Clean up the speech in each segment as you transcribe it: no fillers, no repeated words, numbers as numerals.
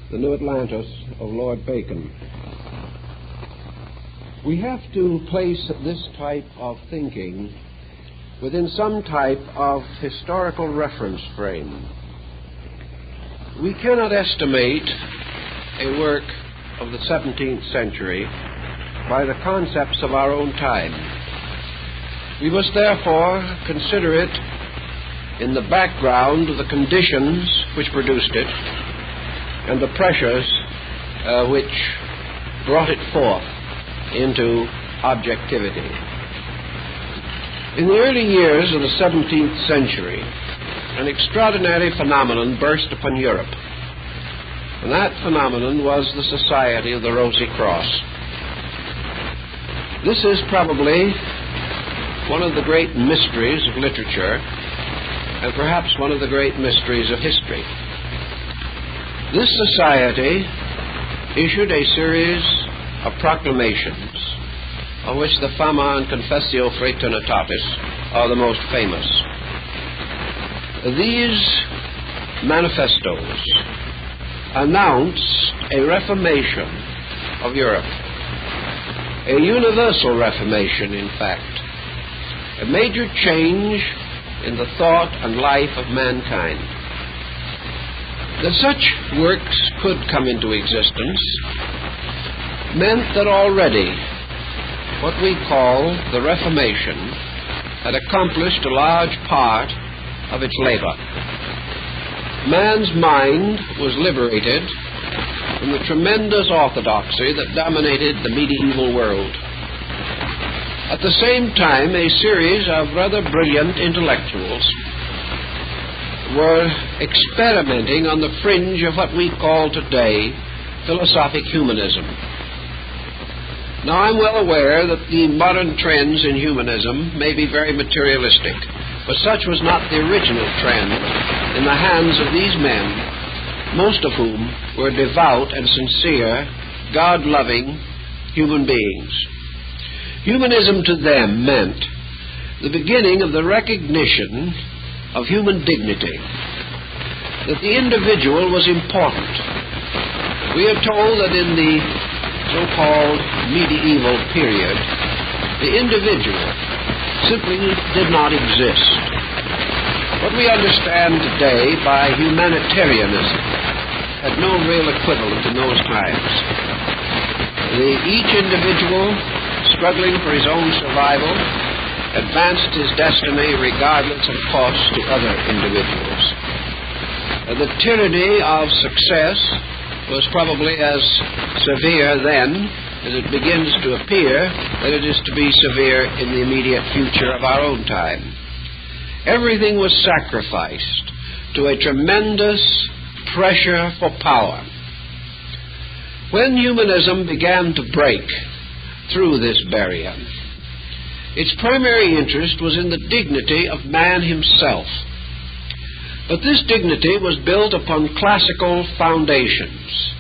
The New Atlantis of Lord Bacon. We have to place this type of thinking within some type of historical reference frame. We cannot estimate a work of the 17th century by the concepts of our own time. We must therefore consider it in the background of the conditions which produced it and the pressures which brought it forth into objectivity. In the early years of the 17th century, an extraordinary phenomenon burst upon Europe, and that phenomenon was the Society of the Rosy Cross. This is probably one of the great mysteries of literature, and perhaps one of the great mysteries of history. This society issued a series of proclamations, of which the Fama and Confessio Fraternitatis are the most famous. These manifestos announced a reformation of Europe, a universal reformation, in fact, a major change in the thought and life of mankind. That such works could come into existence meant that already what we call the Reformation had accomplished a large part of its labor. Man's mind was liberated from the tremendous orthodoxy that dominated the medieval world. At the same time, a series of rather brilliant intellectuals were experimenting on the fringe of what we call today philosophic humanism. Now, I'm well aware that the modern trends in humanism may be very materialistic, but such was not the original trend in the hands of these men, most of whom were devout and sincere, God-loving human beings. Humanism to them meant the beginning of the recognition of human dignity, that the individual was important. We are told that in the so-called medieval period, the individual simply did not exist. What we understand today by humanitarianism had no real equivalent in those times. Each individual, struggling for his own survival, advanced his destiny regardless of cost to other individuals. The tyranny of success was probably as severe then as it begins to appear that it is to be severe in the immediate future of our own time. Everything was sacrificed to a tremendous pressure for power. When humanism began to break through this barrier, its primary interest was in the dignity of man himself. But this dignity was built upon classical foundations.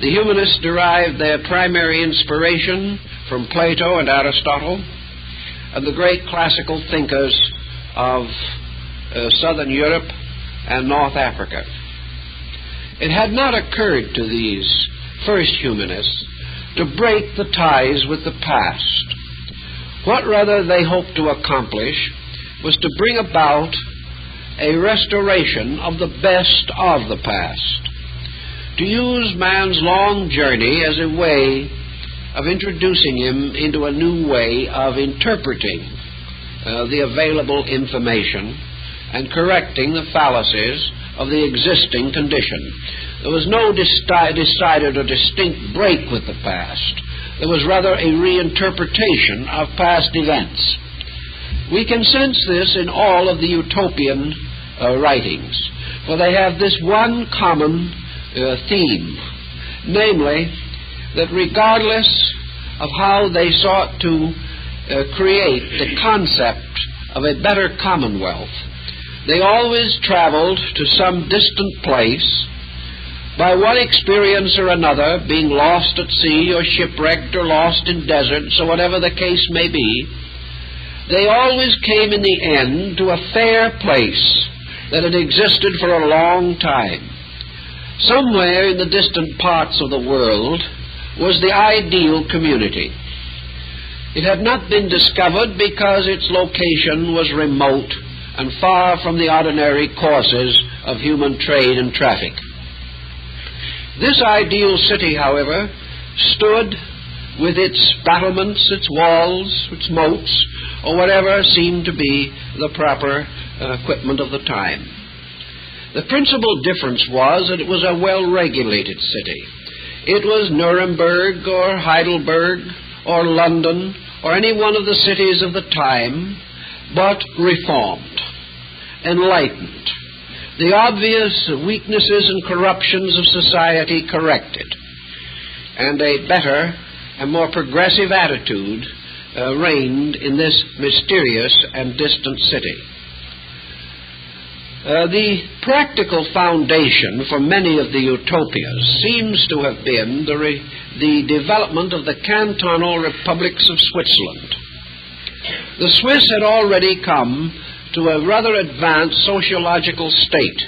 The humanists derived their primary inspiration from Plato and Aristotle and the great classical thinkers of Southern Europe and North Africa. It had not occurred to these first humanists to break the ties with the past. What rather they hoped to accomplish was to bring about a restoration of the best of the past, to use man's long journey as a way of introducing him into a new way of interpreting the available information and correcting the fallacies of the existing condition. There was no decided or distinct break with the past. There was rather a reinterpretation of past events. We can sense this in all of the utopian writings, for they have this one common theme, namely that regardless of how they sought to create the concept of a better commonwealth, they always traveled to some distant place by one experience or another, being lost at sea or shipwrecked or lost in deserts or whatever the case may be. They always came in the end to a fair place that had existed for a long time. Somewhere in the distant parts of the world was the ideal community. It had not been discovered because its location was remote and far from the ordinary courses of human trade and traffic. This ideal city, however, stood with its battlements, its walls, its moats, or whatever seemed to be the proper equipment of the time. The principal difference was that it was a well-regulated city. It was Nuremberg or Heidelberg or London or any one of the cities of the time, but reformed, enlightened, the obvious weaknesses and corruptions of society corrected, and a better and more progressive attitude reigned in this mysterious and distant city. The practical foundation for many of the utopias seems to have been the development of the cantonal republics of Switzerland. The Swiss had already come to a rather advanced sociological state,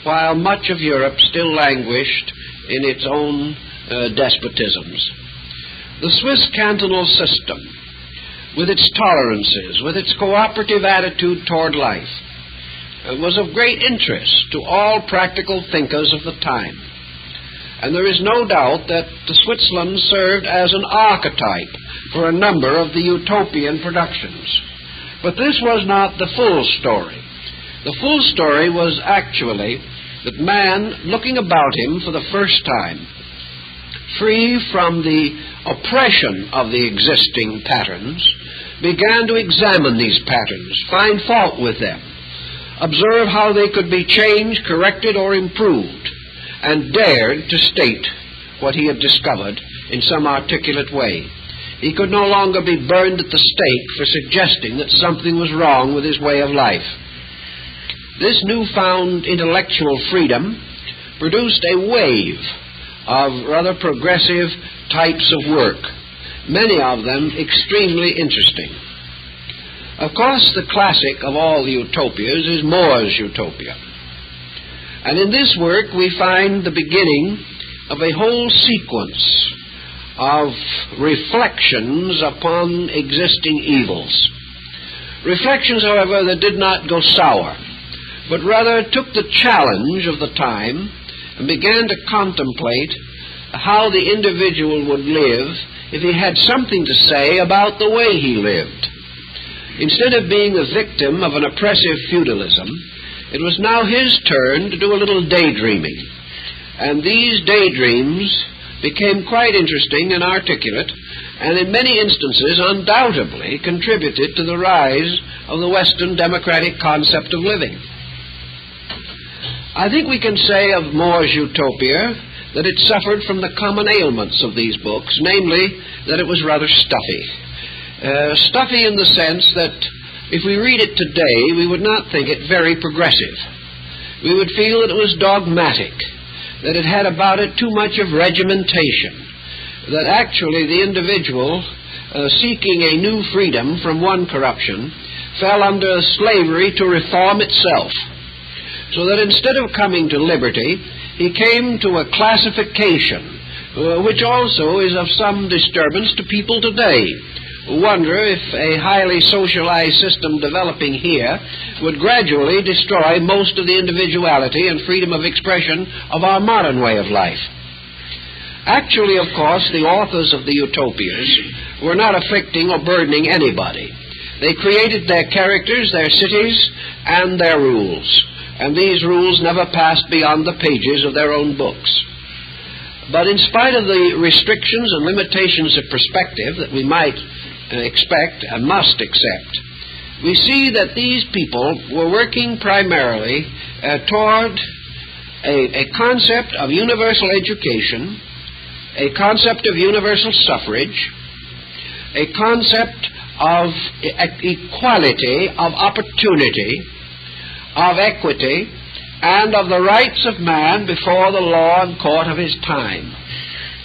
while much of Europe still languished in its own despotisms. The Swiss cantonal system, with its tolerances, with its cooperative attitude toward life, was of great interest to all practical thinkers of the time. And there is no doubt that Switzerland served as an archetype for a number of the utopian productions. But this was not the full story. The full story was actually that man, looking about him for the first time, free from the oppression of the existing patterns, began to examine these patterns, find fault with them, observe how they could be changed, corrected, or improved, and dared to state what he had discovered in some articulate way. He could no longer be burned at the stake for suggesting that something was wrong with his way of life. This newfound intellectual freedom produced a wave of rather progressive types of work, many of them extremely interesting. Of course, the classic of all the utopias is More's Utopia. And in this work we find the beginning of a whole sequence of reflections upon existing evils. Reflections, however, that did not go sour, but rather took the challenge of the time and began to contemplate how the individual would live if he had something to say about the way he lived. Instead of being the victim of an oppressive feudalism, it was now his turn to do a little daydreaming. And these daydreams became quite interesting and articulate, and in many instances undoubtedly contributed to the rise of the Western democratic concept of living. I think we can say of More's Utopia that it suffered from the common ailments of these books, namely that it was rather stuffy. Stuffy in the sense that if we read it today, we would not think it very progressive. We would feel that it was dogmatic, that it had about it too much of regimentation, that actually the individual seeking a new freedom from one corruption fell under slavery to reform itself, so that instead of coming to liberty, he came to a classification, which also is of some disturbance to people today, who wonder if a highly socialized system developing here would gradually destroy most of the individuality and freedom of expression of our modern way of life. Actually, of course, the authors of the utopias were not afflicting or burdening anybody. They created their characters, their cities, and their rules, and these rules never passed beyond the pages of their own books. But in spite of the restrictions and limitations of perspective that we might expect and must accept, we see that these people were working primarily toward a concept of universal education, a concept of universal suffrage, a concept of equality, of opportunity, of equity, and of the rights of man before the law and court of his time.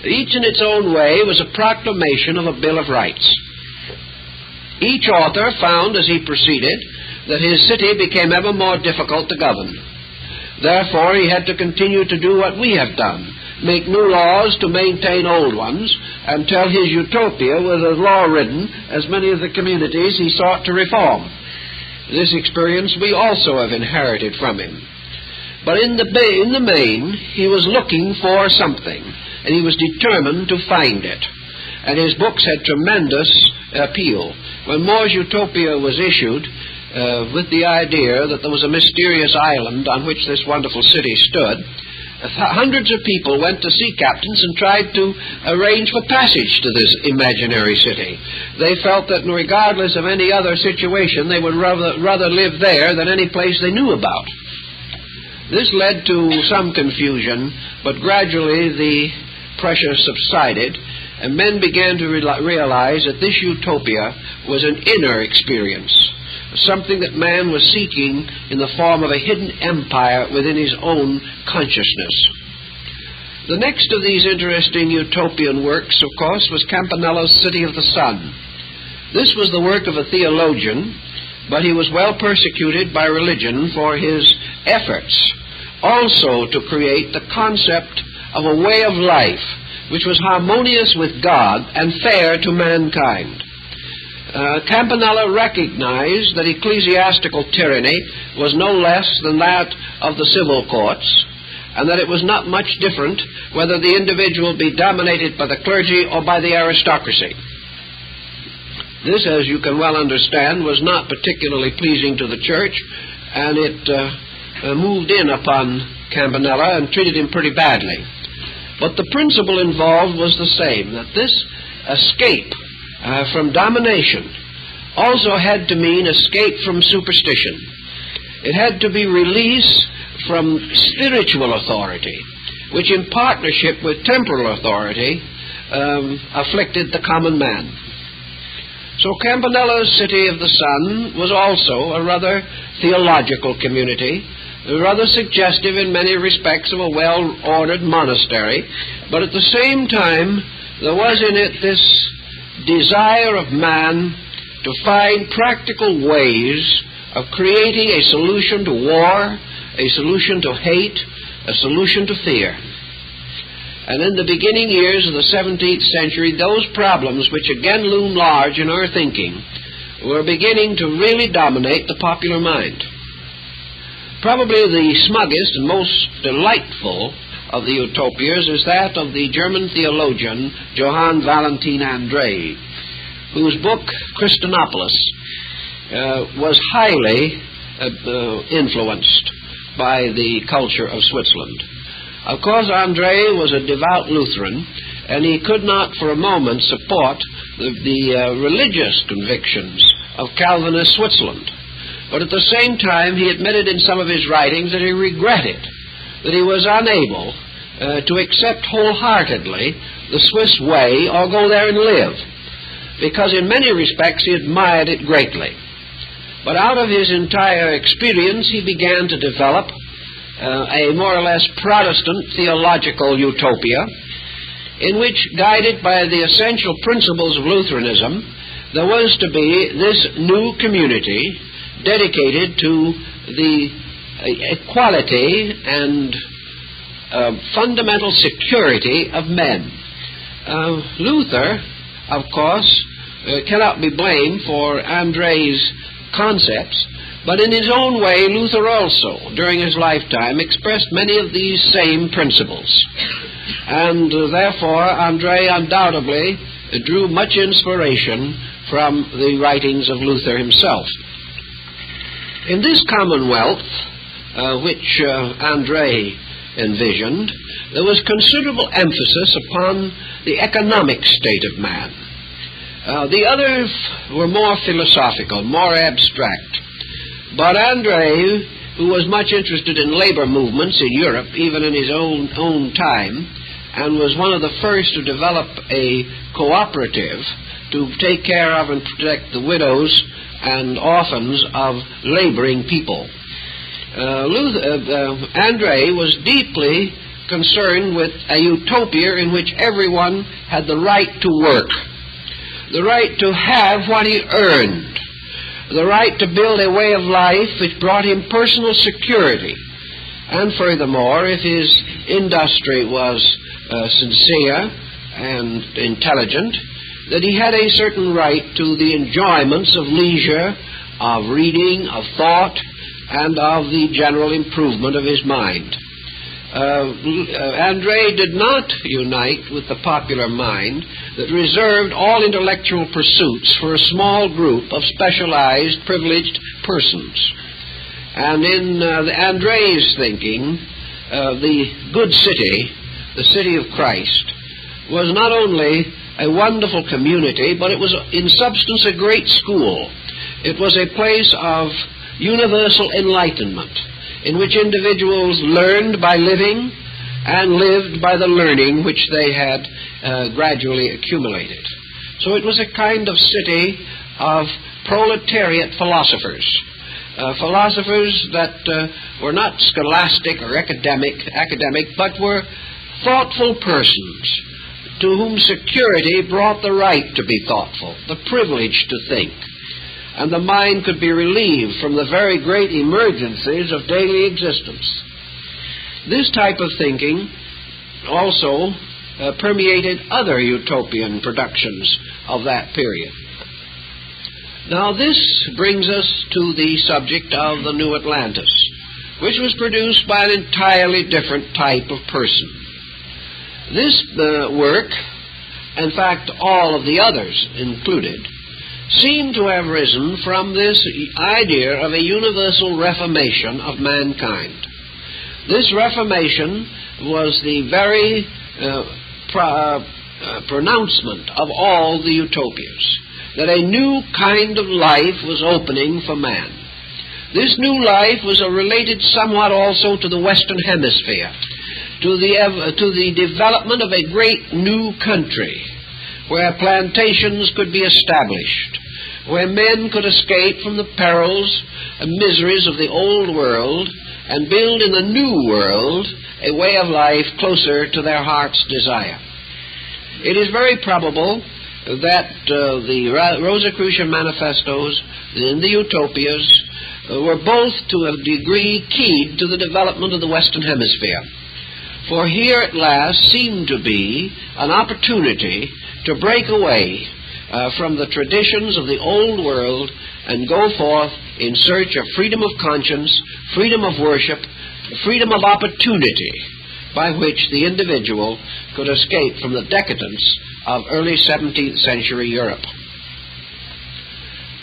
Each in its own way was a proclamation of a Bill of Rights. Each author found as he proceeded that his city became ever more difficult to govern. Therefore, he had to continue to do what we have done, make new laws to maintain old ones, until his utopia was as law-ridden as many of the communities he sought to reform. This experience we also have inherited from him. But in the main, he was looking for something, and he was determined to find it. And his books had tremendous appeal. When More's Utopia was issued, with the idea that there was a mysterious island on which this wonderful city stood, hundreds of people went to sea captains and tried to arrange for passage to this imaginary city. They felt that regardless of any other situation, they would rather live there than any place they knew about. This led to some confusion, but gradually the pressure subsided, and men began to realize that this utopia was an inner experience, something that man was seeking in the form of a hidden empire within his own consciousness. The next of these interesting utopian works, of course, was Campanella's City of the Sun. This was the work of a theologian, but he was well persecuted by religion for his efforts also to create the concept of a way of life which was harmonious with God and fair to mankind. Campanella recognized that ecclesiastical tyranny was no less than that of the civil courts, and that it was not much different whether the individual be dominated by the clergy or by the aristocracy. This, as you can well understand, was not particularly pleasing to the church, and it moved in upon Campanella and treated him pretty badly. But the principle involved was the same, that this escape from domination also had to mean escape from superstition. It had to be release from spiritual authority, which in partnership with temporal authority afflicted the common man. So Campanella's City of the Sun was also a rather theological community, rather suggestive in many respects of a well-ordered monastery, but at the same time there was in it this desire of man to find practical ways of creating a solution to war, a solution to hate, a solution to fear. And in the beginning years of the 17th century, those problems which again loom large in our thinking were beginning to really dominate the popular mind. Probably the smuggest and most delightful of the utopias is that of the German theologian Johann Valentin André, whose book Christianopolis was highly influenced by the culture of Switzerland. Of course, André was a devout Lutheran, and he could not for a moment support the religious convictions of Calvinist Switzerland. But at the same time, he admitted in some of his writings that he regretted that he was unable to accept wholeheartedly the Swiss way or go there and live, because in many respects he admired it greatly. But out of his entire experience, he began to develop a more or less Protestant theological utopia, in which, guided by the essential principles of Lutheranism, there was to be this new community dedicated to the equality and fundamental security of men. Luther, of course, cannot be blamed for André's concepts, but in his own way, Luther also, during his lifetime, expressed many of these same principles. And therefore, André undoubtedly drew much inspiration from the writings of Luther himself. In this commonwealth, which André envisioned, there was considerable emphasis upon the economic state of man. The others were more philosophical, more abstract. But André, who was much interested in labor movements in Europe, even in his own time, and was one of the first to develop a cooperative to take care of and protect the widows and orphans of laboring people. André was deeply concerned with a utopia in which everyone had the right to work, the right to have what he earned, the right to build a way of life which brought him personal security, And furthermore, if his industry was sincere and intelligent, that he had a certain right to the enjoyments of leisure, of reading, of thought, and of the general improvement of his mind. André did not unite with the popular mind that reserved all intellectual pursuits for a small group of specialized, privileged persons. And in André's thinking, the good city, the city of Christ, was not only a wonderful community, but it was in substance a great school. It was a place of universal enlightenment, in which individuals learned by living and lived by the learning which they had gradually accumulated. So it was a kind of city of proletariat philosophers, philosophers that were not scholastic or academic, but were thoughtful persons to whom security brought the right to be thoughtful, the privilege to think, and the mind could be relieved from the very great emergencies of daily existence. This type of thinking also permeated other utopian productions of that period. Now this brings us to the subject of the New Atlantis, which was produced by an entirely different type of person. This work, in fact all of the others included, seem to have risen from this idea of a universal reformation of mankind. This reformation was the very pronouncement of all the utopias, that a new kind of life was opening for man. This new life was related somewhat also to the Western Hemisphere, to the development of a great new country, where plantations could be established, where men could escape from the perils and miseries of the old world and build in the new world a way of life closer to their heart's desire. It is very probable that the Rosicrucian manifestos and the utopias were both to a degree keyed to the development of the Western Hemisphere. For here at last seemed to be an opportunity to break away from the traditions of the old world and go forth in search of freedom of conscience, freedom of worship, freedom of opportunity, by which the individual could escape from the decadence of early 17th century Europe.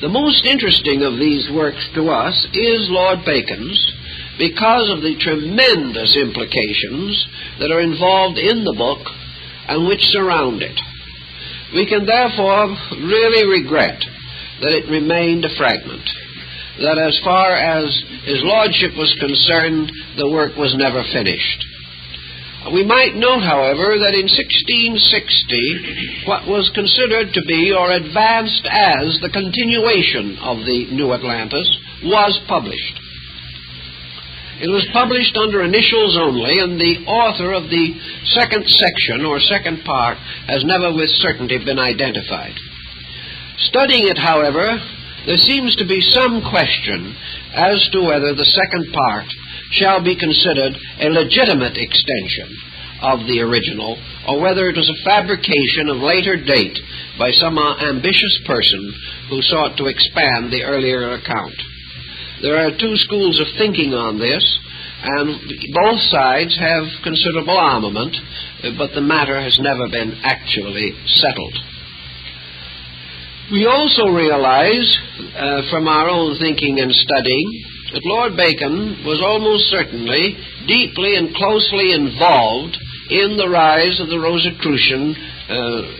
The most interesting of these works to us is Lord Bacon's, because of the tremendous implications that are involved in the book and which surround it. We can therefore really regret that it remained a fragment, that as far as his lordship was concerned, the work was never finished. We might note, however, that in 1660, what was considered to be or advanced as the continuation of the New Atlantis was published. It was published under initials only, and the author of the second section or second part has never with certainty been identified. Studying it, however, there seems to be some question as to whether the second part shall be considered a legitimate extension of the original, or whether it was a fabrication of later date by some ambitious person who sought to expand the earlier account. There are two schools of thinking on this, and both sides have considerable armament, but the matter has never been actually settled. We also realize from our own thinking and studying that Lord Bacon was almost certainly deeply and closely involved in the rise of the Rosicrucian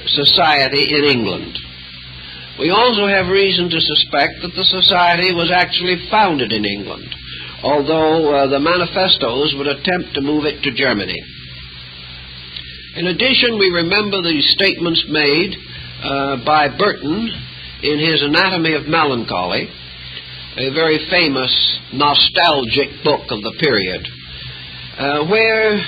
society in England. We also have reason to suspect that the society was actually founded in England, although the manifestos would attempt to move it to Germany. In addition, we remember the statements made by Burton in his Anatomy of Melancholy, a very famous nostalgic book of the period, where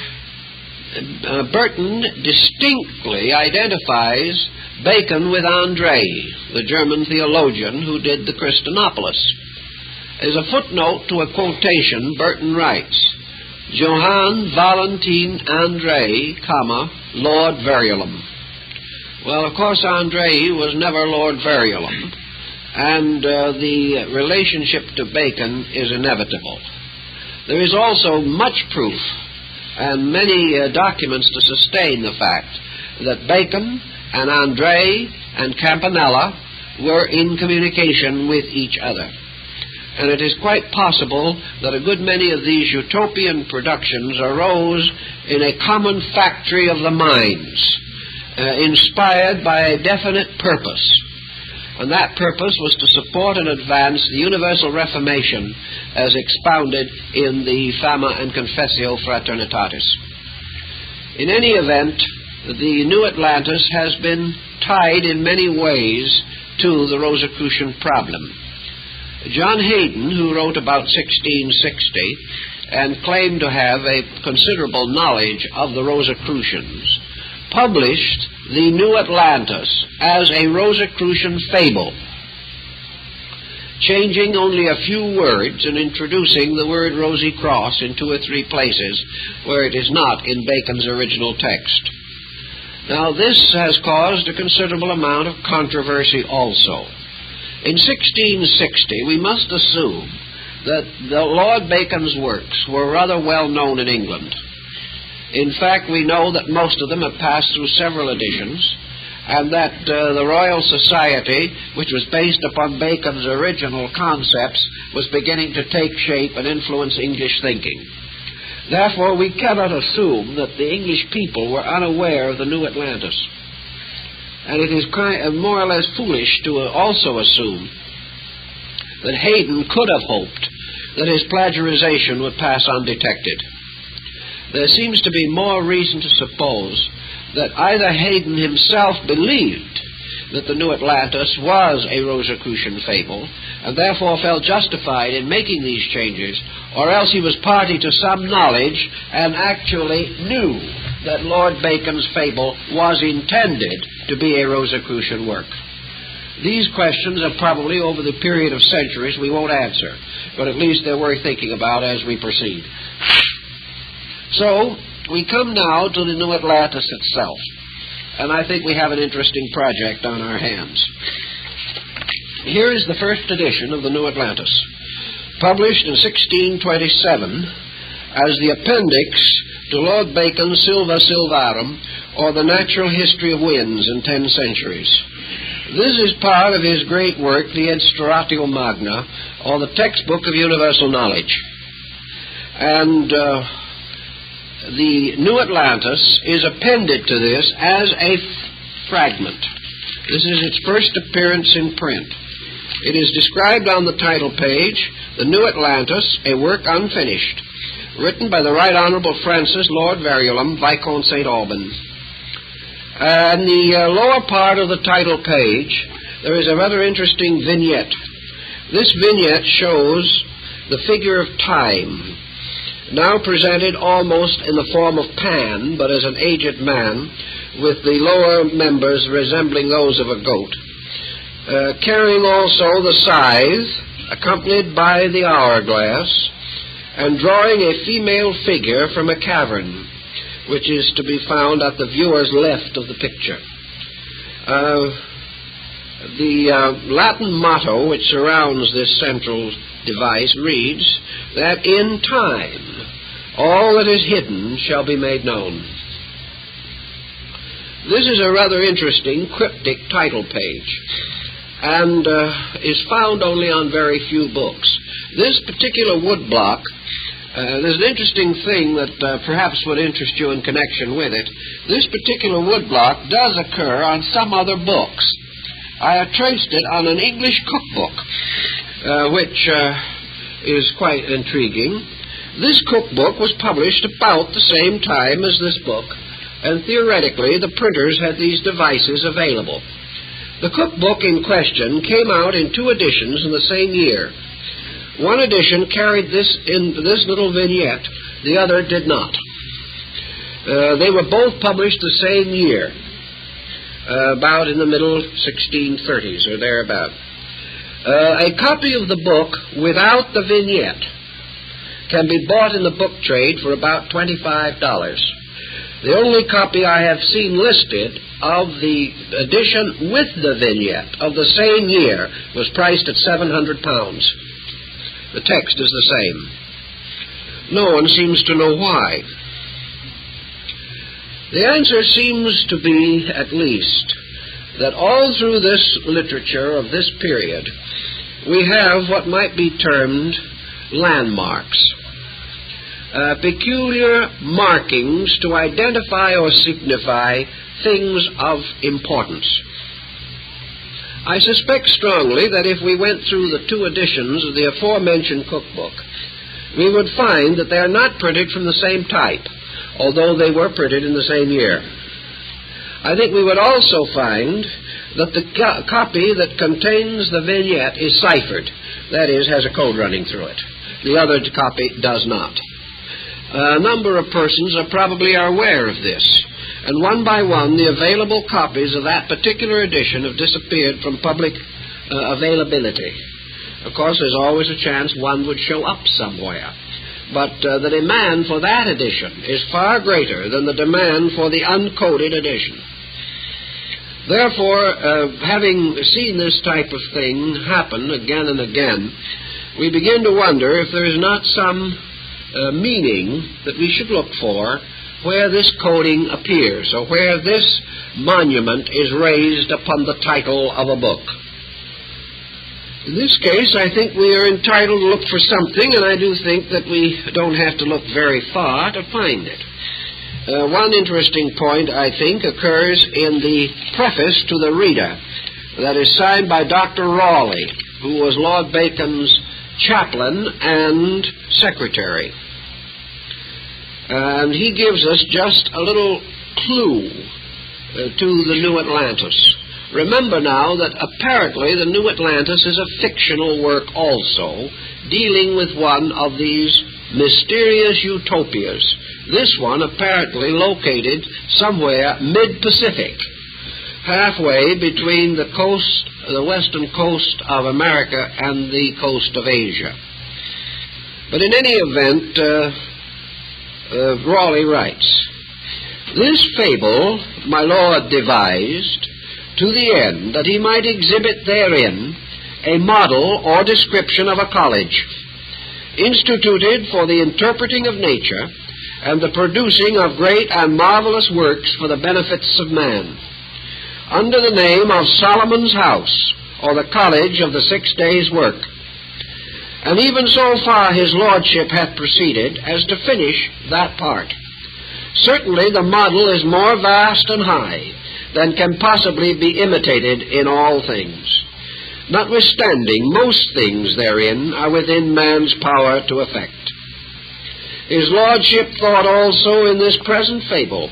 Burton distinctly identifies Bacon with André, the German theologian who did the Christinopolis. As a footnote to a quotation, Burton writes, Johann Valentin André, Lord Verulam. Well, of course, André was never Lord Verulam, and the relationship to Bacon is inevitable. There is also much proof and many documents to sustain the fact that Bacon and André and Campanella were in communication with each other. And it is quite possible that a good many of these utopian productions arose in a common factory of the minds, inspired by a definite purpose. And that purpose was to support and advance the universal Reformation as expounded in the Fama and Confessio Fraternitatis. In any event, the New Atlantis has been tied in many ways to the Rosicrucian problem. John Hayden, who wrote about 1660 and claimed to have a considerable knowledge of the Rosicrucians, published the New Atlantis as a Rosicrucian fable, changing only a few words and introducing the word Rosy Cross in 2 or 3 places where it is not in Bacon's original text. Now, this has caused a considerable amount of controversy also. In 1660, we must assume that the Lord Bacon's works were rather well known in England. In fact, we know that most of them have passed through several editions, and that the Royal Society, which was based upon Bacon's original concepts, was beginning to take shape and influence English thinking. Therefore, we cannot assume that the English people were unaware of the New Atlantis. And it is more or less foolish to also assume that Hayden could have hoped that his plagiarization would pass undetected. There seems to be more reason to suppose that either Hayden himself believed that the New Atlantis was a Rosicrucian fable, and therefore felt justified in making these changes, or else he was party to some knowledge and actually knew that Lord Bacon's fable was intended to be a Rosicrucian work. These questions are probably, over the period of centuries, we won't answer, but at least they're worth thinking about as we proceed. So, we come now to the New Atlantis itself, and I think we have an interesting project on our hands. Here is the first edition of the New Atlantis, published in 1627 as the appendix to Lord Bacon's Silva Silvarum, or the Natural History of Winds in 10 Centuries. This is part of his great work, the Instauratio Magna, or the Textbook of Universal Knowledge. And the New Atlantis is appended to this as a fragment. This is its first appearance in print. It is described on the title page, The New Atlantis, a Work Unfinished, written by the Right Honorable Francis Lord Verulam, Viscount St. Alban. In the lower part of the title page, there is a rather interesting vignette. This vignette shows the figure of time, now presented almost in the form of Pan, but as an aged man, with the lower members resembling those of a goat, carrying also the scythe, accompanied by the hourglass, and drawing a female figure from a cavern, which is to be found at the viewer's left of the picture. The Latin motto which surrounds this central device reads that in time all that is hidden shall be made known. This is a rather interesting cryptic title page, and is found only on very few books. This particular woodblock, there's an interesting thing that perhaps would interest you in connection with it. This particular woodblock does occur on some other books. I have traced it on an English cookbook, which is quite intriguing. This cookbook was published about the same time as this book, and theoretically the printers had these devices available. The cookbook in question came out in 2 editions in the same year. One edition carried this little vignette, the other did not. They were both published the same year, about in the middle 1630s or thereabout. A copy of the book without the vignette can be bought in the book trade for about $25. The only copy I have seen listed of the edition with the vignette of the same year was priced at £700. The text is the same. No one seems to know why. The answer seems to be, at least, that all through this literature of this period, we have what might be termed landmarks, peculiar markings to identify or signify things of importance. I suspect strongly that if we went through the two editions of the aforementioned cookbook, we would find that they are not printed from the same type, although they were printed in the same year. I think we would also find that the copy that contains the vignette is ciphered, that is, has a code running through it. The other copy does not. A number of persons probably are aware of this, and one by one the available copies of that particular edition have disappeared from public availability. Of course, there's always a chance one would show up somewhere, but the demand for that edition is far greater than the demand for the uncoded edition. Therefore, having seen this type of thing happen again and again, we begin to wonder if there is not some meaning that we should look for where this coding appears, or where this monument is raised upon the title of a book. In this case, I think we are entitled to look for something, and I do think that we don't have to look very far to find it. One interesting point, I think, occurs in the preface to the reader that is signed by Dr. Raleigh, who was Lord Bacon's chaplain and secretary. And he gives us just a little clue to the New Atlantis. Remember now that apparently the New Atlantis is a fictional work also, dealing with one of these mysterious utopias. This one apparently located somewhere mid-Pacific, halfway between the western coast of America and the coast of Asia. But in any event, Raleigh writes, "This fable my Lord devised to the end that he might exhibit therein a model or description of a college, instituted for the interpreting of nature and the producing of great and marvelous works for the benefits of man, under the name of Solomon's House, or the College of the 6 Days' Work. And even so far his lordship hath proceeded as to finish that part. Certainly the model is more vast and high than can possibly be imitated in all things. Notwithstanding, most things therein are within man's power to effect. His lordship thought also in this present fable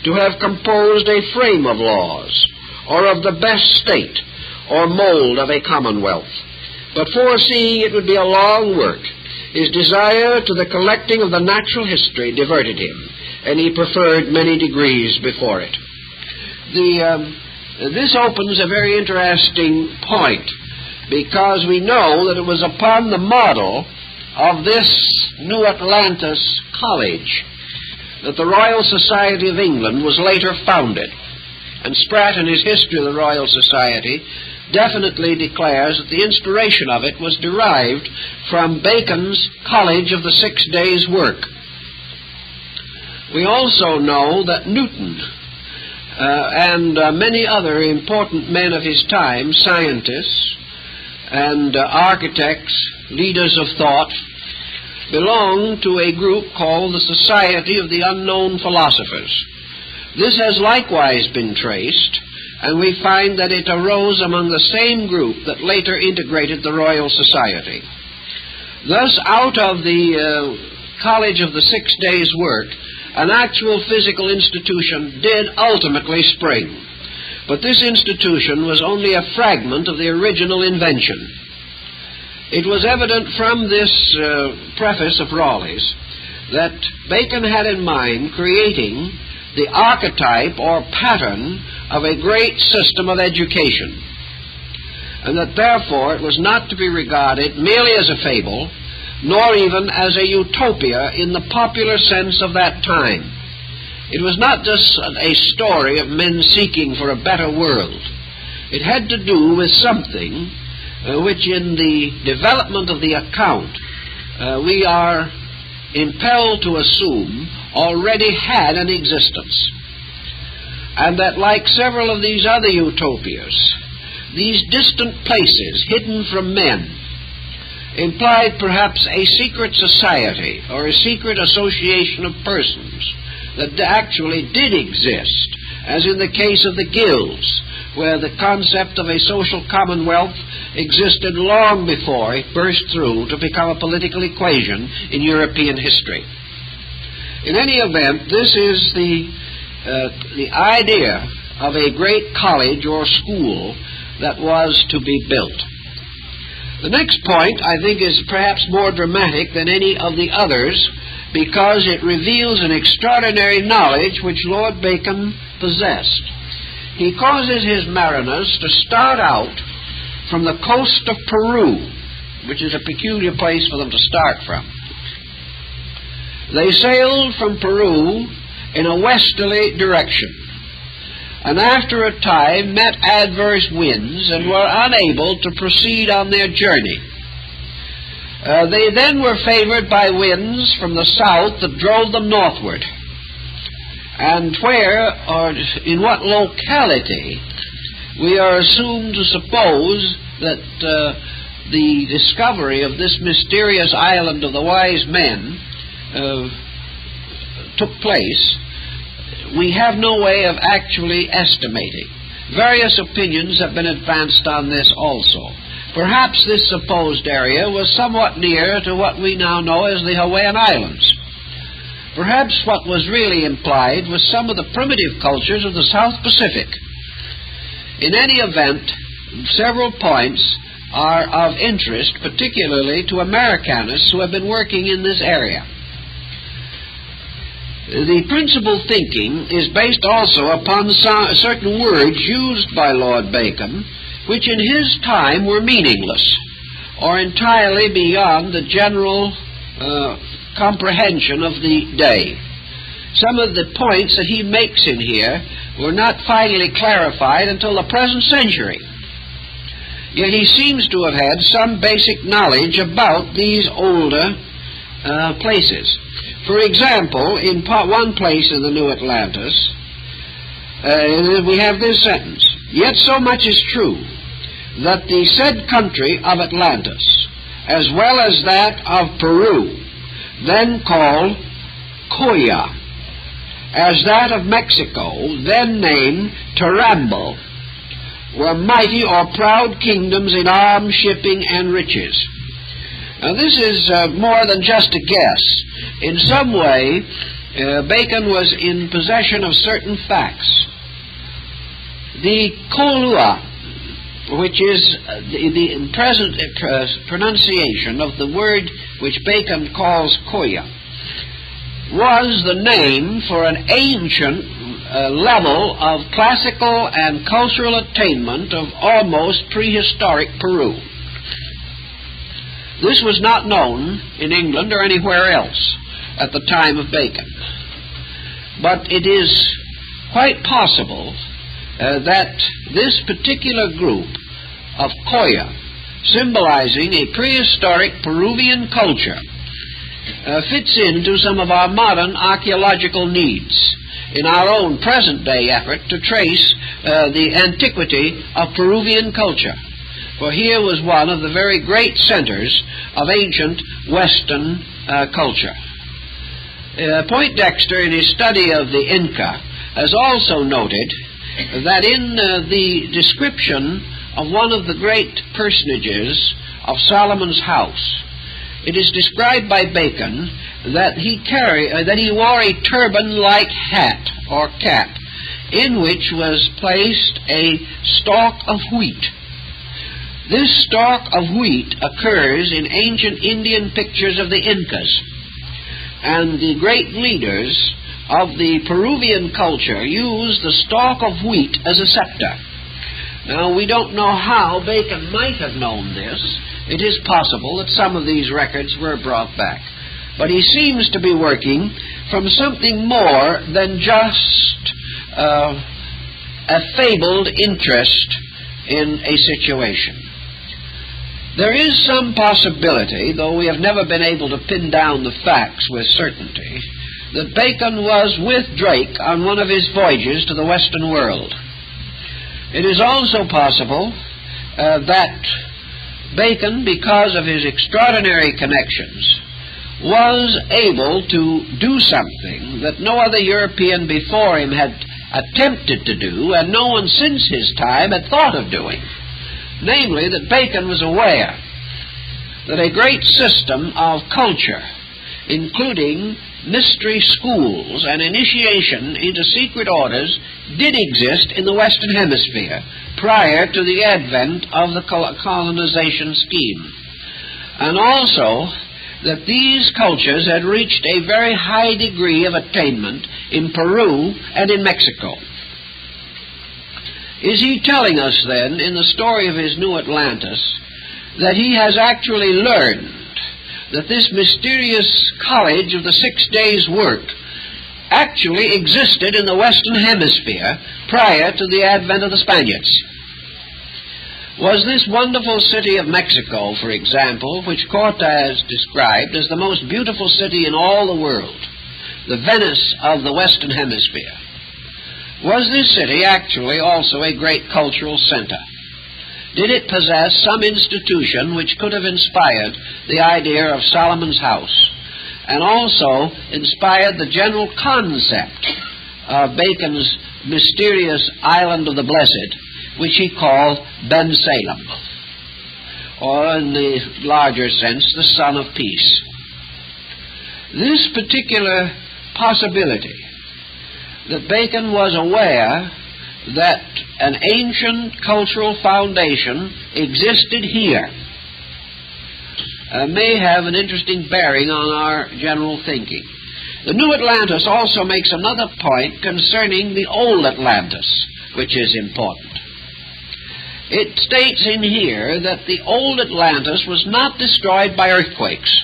to have composed a frame of laws, or of the best state, or mold of a commonwealth. But foreseeing it would be a long work, his desire to the collecting of the natural history diverted him, and he preferred many degrees before it." This opens a very interesting point, because we know that it was upon the model of this New Atlantis College that the Royal Society of England was later founded. And Spratt, in his History of the Royal Society, definitely declares that the inspiration of it was derived from Bacon's College of the 6 Days' Work. We also know that Newton and many other important men of his time, scientists and architects, leaders of thought, belonged to a group called the Society of the Unknown Philosophers. This has likewise been traced, and we find that it arose among the same group that later integrated the Royal Society. Thus, out of the College of the 6 Days' Work, an actual physical institution did ultimately spring. But this institution was only a fragment of the original invention. It was evident from this preface of Raleigh's that Bacon had in mind creating the archetype or pattern of a great system of education, and that therefore it was not to be regarded merely as a fable, nor even as a utopia in the popular sense of that time. It was not just a story of men seeking for a better world. It had to do with something which in the development of the account we are impelled to assume already had an existence. And that like several of these other utopias, these distant places hidden from men implied perhaps a secret society or a secret association of persons that actually did exist, as in the case of the guilds, where the concept of a social commonwealth existed long before it burst through to become a political equation in European history. In any event, this is the idea of a great college or school that was to be built. The next point, I think, is perhaps more dramatic than any of the others because it reveals an extraordinary knowledge which Lord Bacon possessed. He causes his mariners to start out from the coast of Peru, which is a peculiar place for them to start from. They sailed from Peru in a westerly direction, and after a time met adverse winds and were unable to proceed on their journey. They then were favored by winds from the south that drove them northward. And where, or in what locality, we are assumed to suppose that the discovery of this mysterious island of the wise men took place, we have no way of actually estimating. Various opinions have been advanced on this also. Perhaps this supposed area was somewhat near to what we now know as the Hawaiian Islands. Perhaps what was really implied was some of the primitive cultures of the South Pacific. In any event, several points are of interest, particularly to Americanists who have been working in this area. The principal thinking is based also upon certain words used by Lord Bacon, which in his time were meaningless, or entirely beyond the general comprehension of the day. Some of the points that he makes in here were not finally clarified until the present century. Yet he seems to have had some basic knowledge about these older places. For example, in one place in the New Atlantis, we have this sentence: "Yet so much is true, that the said country of Atlantis, as well as that of Peru, then called Coya, as that of Mexico, then named Tarambo, were mighty or proud kingdoms in arms, shipping, and riches." Now this is more than just a guess. In some way, Bacon was in possession of certain facts. The Kolua, which is the present pronunciation of the word which Bacon calls Koya, was the name for an ancient level of classical and cultural attainment of almost prehistoric Peru. This was not known in England or anywhere else at the time of Bacon. But it is quite possible that this particular group of Koya, symbolizing a prehistoric Peruvian culture, fits into some of our modern archaeological needs in our own present-day effort to trace the antiquity of Peruvian culture. For here was one of the very great centers of ancient Western culture. Poindexter, in his study of the Inca, has also noted that in the description of one of the great personages of Solomon's house, it is described by Bacon that he wore a turban-like hat or cap, in which was placed a stalk of wheat. This stalk of wheat occurs in ancient Indian pictures of the Incas, and the great leaders of the Peruvian culture used the stalk of wheat as a scepter. Now, we don't know how Bacon might have known this, it is possible that some of these records were brought back. But he seems to be working from something more than just a fabled interest in a situation. There is some possibility, though we have never been able to pin down the facts with certainty, that Bacon was with Drake on one of his voyages to the Western world. It is also possible that Bacon, because of his extraordinary connections, was able to do something that no other European before him had attempted to do, and no one since his time had thought of doing. Namely, that Bacon was aware that a great system of culture, including mystery schools and initiation into secret orders, did exist in the Western Hemisphere prior to the advent of the colonization scheme. And also that these cultures had reached a very high degree of attainment in Peru and in Mexico. Is he telling us then, in the story of his New Atlantis, that he has actually learned that this mysterious college of the 6 days' work actually existed in the Western Hemisphere prior to the advent of the Spaniards? Was this wonderful city of Mexico, for example, which Cortes described as the most beautiful city in all the world, the Venice of the Western Hemisphere, was this city actually also a great cultural center? Did it possess some institution which could have inspired the idea of Solomon's house, and also inspired the general concept of Bacon's mysterious island of the blessed, which he called Ben Salem, or in the larger sense, the Son of Peace? This particular possibility, that Bacon was aware that an ancient cultural foundation existed here, may have an interesting bearing on our general thinking. The New Atlantis also makes another point concerning the Old Atlantis, which is important. It states in here that the Old Atlantis was not destroyed by earthquakes,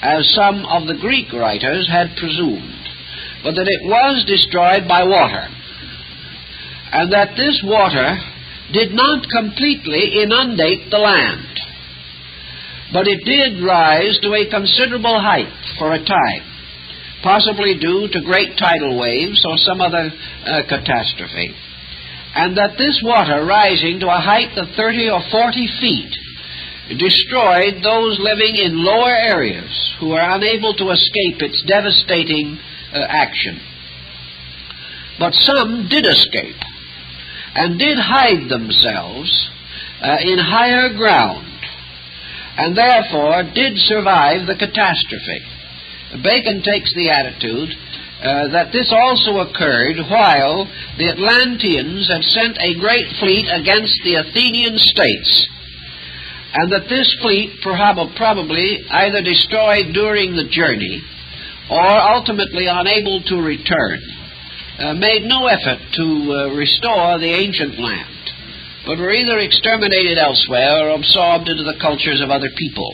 as some of the Greek writers had presumed, but that it was destroyed by water, and that this water did not completely inundate the land, but it did rise to a considerable height for a time, possibly due to great tidal waves or some other catastrophe, and that this water, rising to a height of 30 or 40 feet, destroyed those living in lower areas who were unable to escape its devastating action. But some did escape and did hide themselves in higher ground, and therefore did survive the catastrophe. Bacon takes the attitude that this also occurred while the Atlanteans had sent a great fleet against the Athenian states, and that this fleet probably either destroyed during the journey or ultimately unable to return, made no effort to restore the ancient land, but were either exterminated elsewhere or absorbed into the cultures of other people.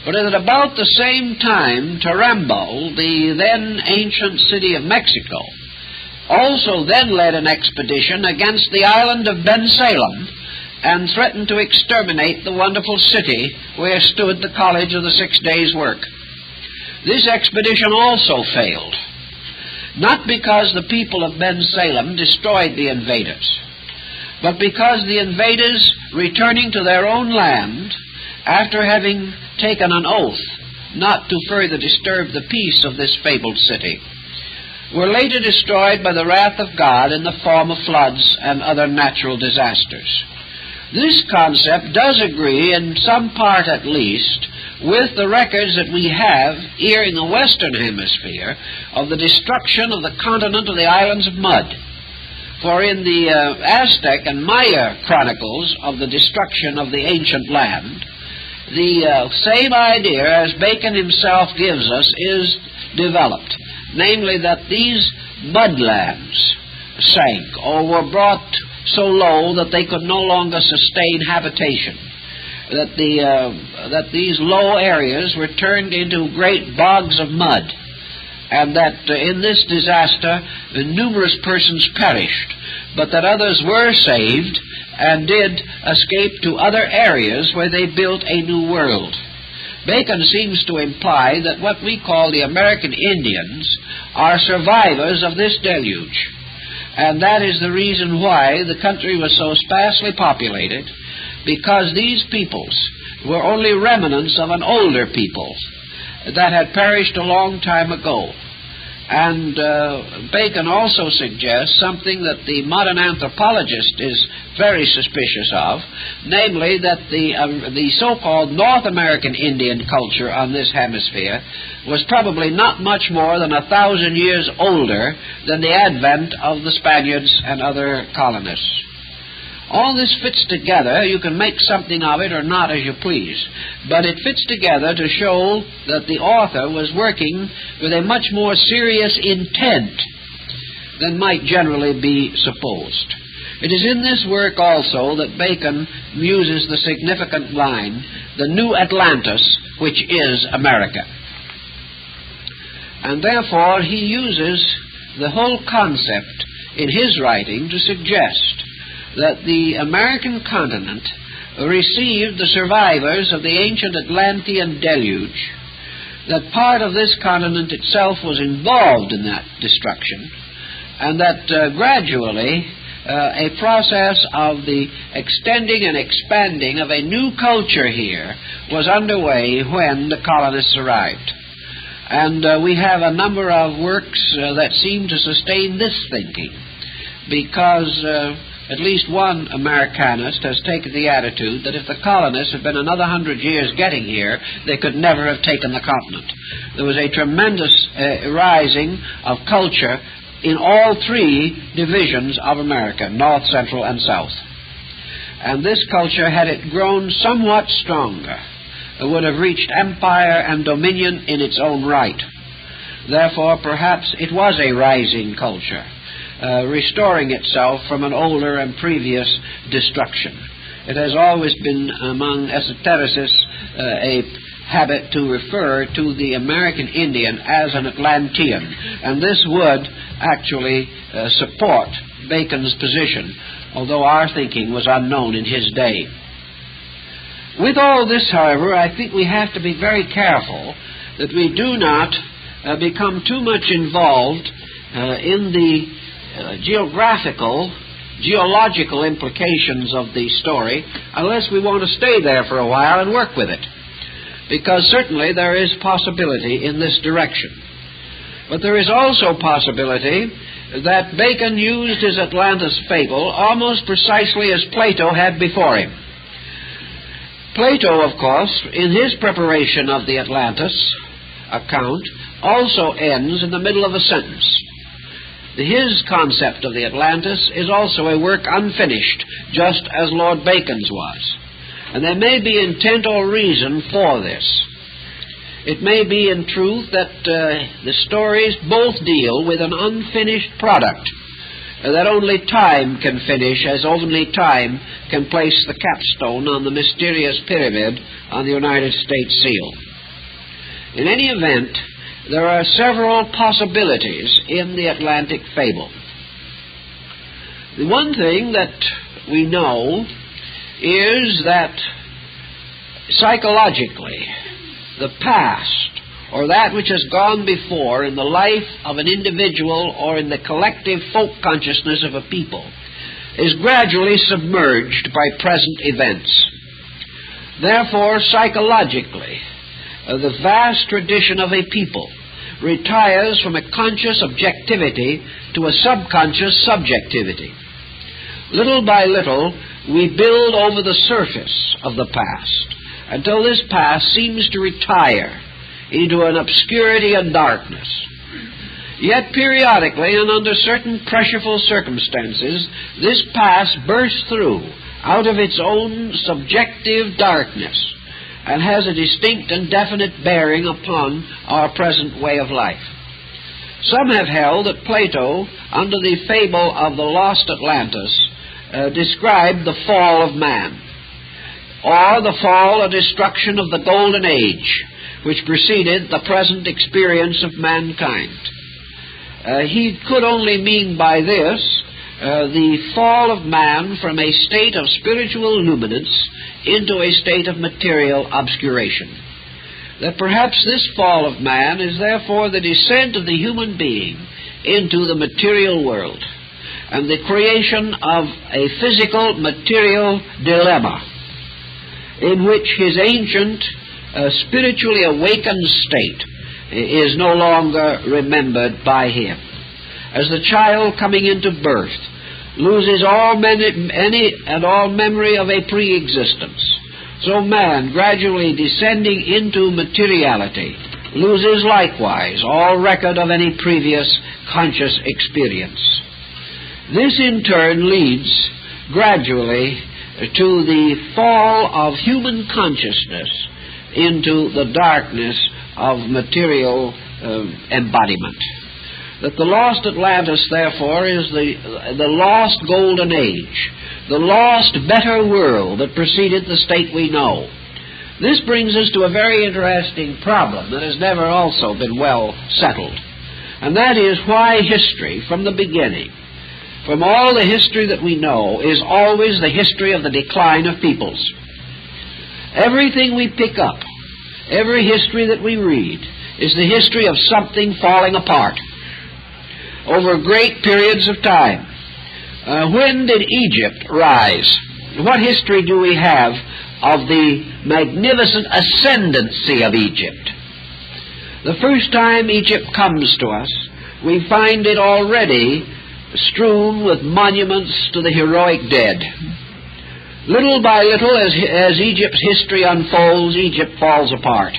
But at about the same time, Tarambo, the then ancient city of Mexico, also then led an expedition against the island of Ben Salem and threatened to exterminate the wonderful city where stood the College of the 6 Days' Work. This expedition also failed, not because the people of Ben Salem destroyed the invaders, but because the invaders, returning to their own land, after having taken an oath not to further disturb the peace of this fabled city, were later destroyed by the wrath of God in the form of floods and other natural disasters. This concept does agree, in some part at least, with the records that we have here in the Western Hemisphere of the destruction of the continent of the Islands of Mud. For in the Aztec and Maya chronicles of the destruction of the ancient land, the same idea as Bacon himself gives us is developed, namely that these mudlands sank or were brought so low that they could no longer sustain habitation, that these low areas were turned into great bogs of mud, and that in this disaster numerous persons perished, but that others were saved and did escape to other areas where they built a new world. Bacon seems to imply that what we call the American Indians are survivors of this deluge, and that is the reason why the country was so sparsely populated, because these peoples were only remnants of an older people that had perished a long time ago. And Bacon also suggests something that the modern anthropologist is very suspicious of, namely that the so-called North American Indian culture on this hemisphere was probably not much more than 1,000 years older than the advent of the Spaniards and other colonists. All this fits together. You can make something of it or not as you please, but it fits together to show that the author was working with a much more serious intent than might generally be supposed. It is in this work also that Bacon uses the significant line, "the new Atlantis, which is America." And therefore he uses the whole concept in his writing to suggest that the American continent received the survivors of the ancient Atlantean deluge, that part of this continent itself was involved in that destruction, and that gradually a process of the extending and expanding of a new culture here was underway when the colonists arrived. And we have a number of works that seem to sustain this thinking, because at least one Americanist has taken the attitude that if the colonists had been another 100 years getting here, they could never have taken the continent. There was a tremendous rising of culture in all three divisions of America, North, Central, and South. And this culture, had it grown somewhat stronger, would have reached empire and dominion in its own right. Therefore, perhaps it was a rising culture, restoring itself from an older and previous destruction. It has always been among esotericists a habit to refer to the American Indian as an Atlantean, and this would actually support Bacon's position, although our thinking was unknown in his day. With all this, however, I think we have to be very careful that we do not become too much involved in the geological implications of the story, unless we want to stay there for a while and work with it, because certainly there is possibility in this direction. But there is also possibility that Bacon used his Atlantis fable almost precisely as Plato had before him. Plato, of course, in his preparation of the Atlantis account, also ends in the middle of a sentence. His concept of the Atlantis is also a work unfinished, just as Lord Bacon's was. And there may be intent or reason for this. It may be, in truth, that the stories both deal with an unfinished product that only time can finish, as only time can place the capstone on the mysterious pyramid on the United States seal. In any event, there are several possibilities in the Atlantic fable. The one thing that we know is that psychologically, the past, or that which has gone before in the life of an individual or in the collective folk consciousness of a people, is gradually submerged by present events. Therefore, psychologically, the vast tradition of a people retires from a conscious objectivity to a subconscious subjectivity. Little by little, we build over the surface of the past until this past seems to retire into an obscurity and darkness. Yet periodically and under certain pressureful circumstances, this past bursts through out of its own subjective darkness and has a distinct and definite bearing upon our present way of life. Some have held that Plato, under the fable of the lost Atlantis, described the fall of man. or the fall or destruction of the Golden Age, which preceded the present experience of mankind. He could only mean by this the fall of man from a state of spiritual luminance into a state of material obscuration. That perhaps this fall of man is therefore the descent of the human being into the material world and the creation of a physical material dilemma in which his ancient spiritually awakened state is no longer remembered by him. As the child coming into birth loses any and all memory of a pre-existence, so man, gradually descending into materiality, loses likewise all record of any previous conscious experience. This in turn leads gradually to the fall of human consciousness into the darkness of material embodiment. That the lost Atlantis, therefore, is the lost golden age, the lost better world that preceded the state we know. This brings us to a very interesting problem that has never also been well settled, and that is why history, from the beginning, from all the history that we know, is always the history of the decline of peoples. Everything we pick up, every history that we read, is the history of something falling apart over great periods of time. When did Egypt rise? What history do we have of the magnificent ascendancy of Egypt? The first time Egypt comes to us, we find it already strewn with monuments to the heroic dead. Little by little, as Egypt's history unfolds, Egypt falls apart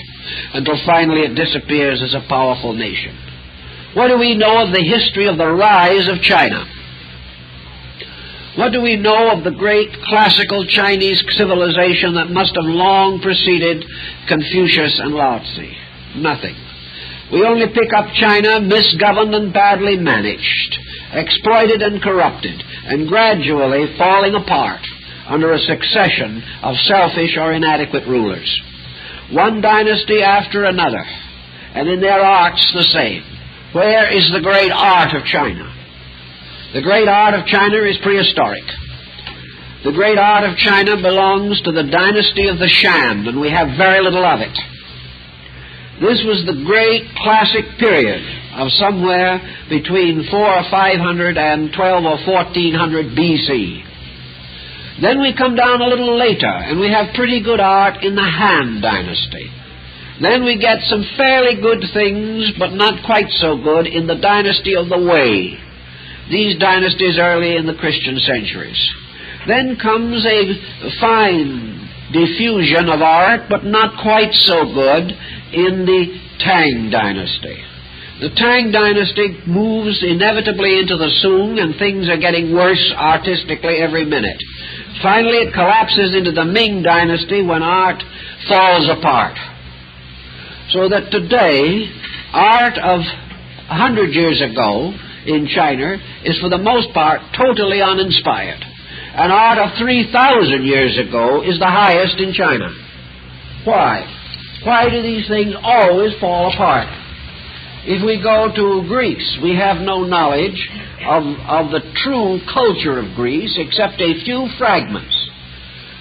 until finally it disappears as a powerful nation. What do we know of the history of the rise of China? What do we know of the great classical Chinese civilization that must have long preceded Confucius and Lao Tzu? Nothing. We only pick up China misgoverned and badly managed, exploited and corrupted, and gradually falling apart under a succession of selfish or inadequate rulers. One dynasty after another, and in their arts the same. Where is the great art of China? The great art of China is prehistoric. The great art of China belongs to the dynasty of the Shang, and we have very little of it. This was the great classic period of somewhere between 400 or 500 and 12 or 1400 BC. Then we come down a little later, and we have pretty good art in the Han Dynasty. Then we get some fairly good things, but not quite so good, in the dynasty of the Wei. These dynasties early in the Christian centuries. Then comes a fine diffusion of art, but not quite so good, in the Tang Dynasty. The Tang Dynasty moves inevitably into the Sung, and things are getting worse artistically every minute. Finally, it collapses into the Ming Dynasty when art falls apart. So that today, art of 100 years ago in China is for the most part totally uninspired. And art of 3,000 years ago is the highest in China. Why? Why do these things always fall apart? If we go to Greece, we have no knowledge of the true culture of Greece except a few fragments.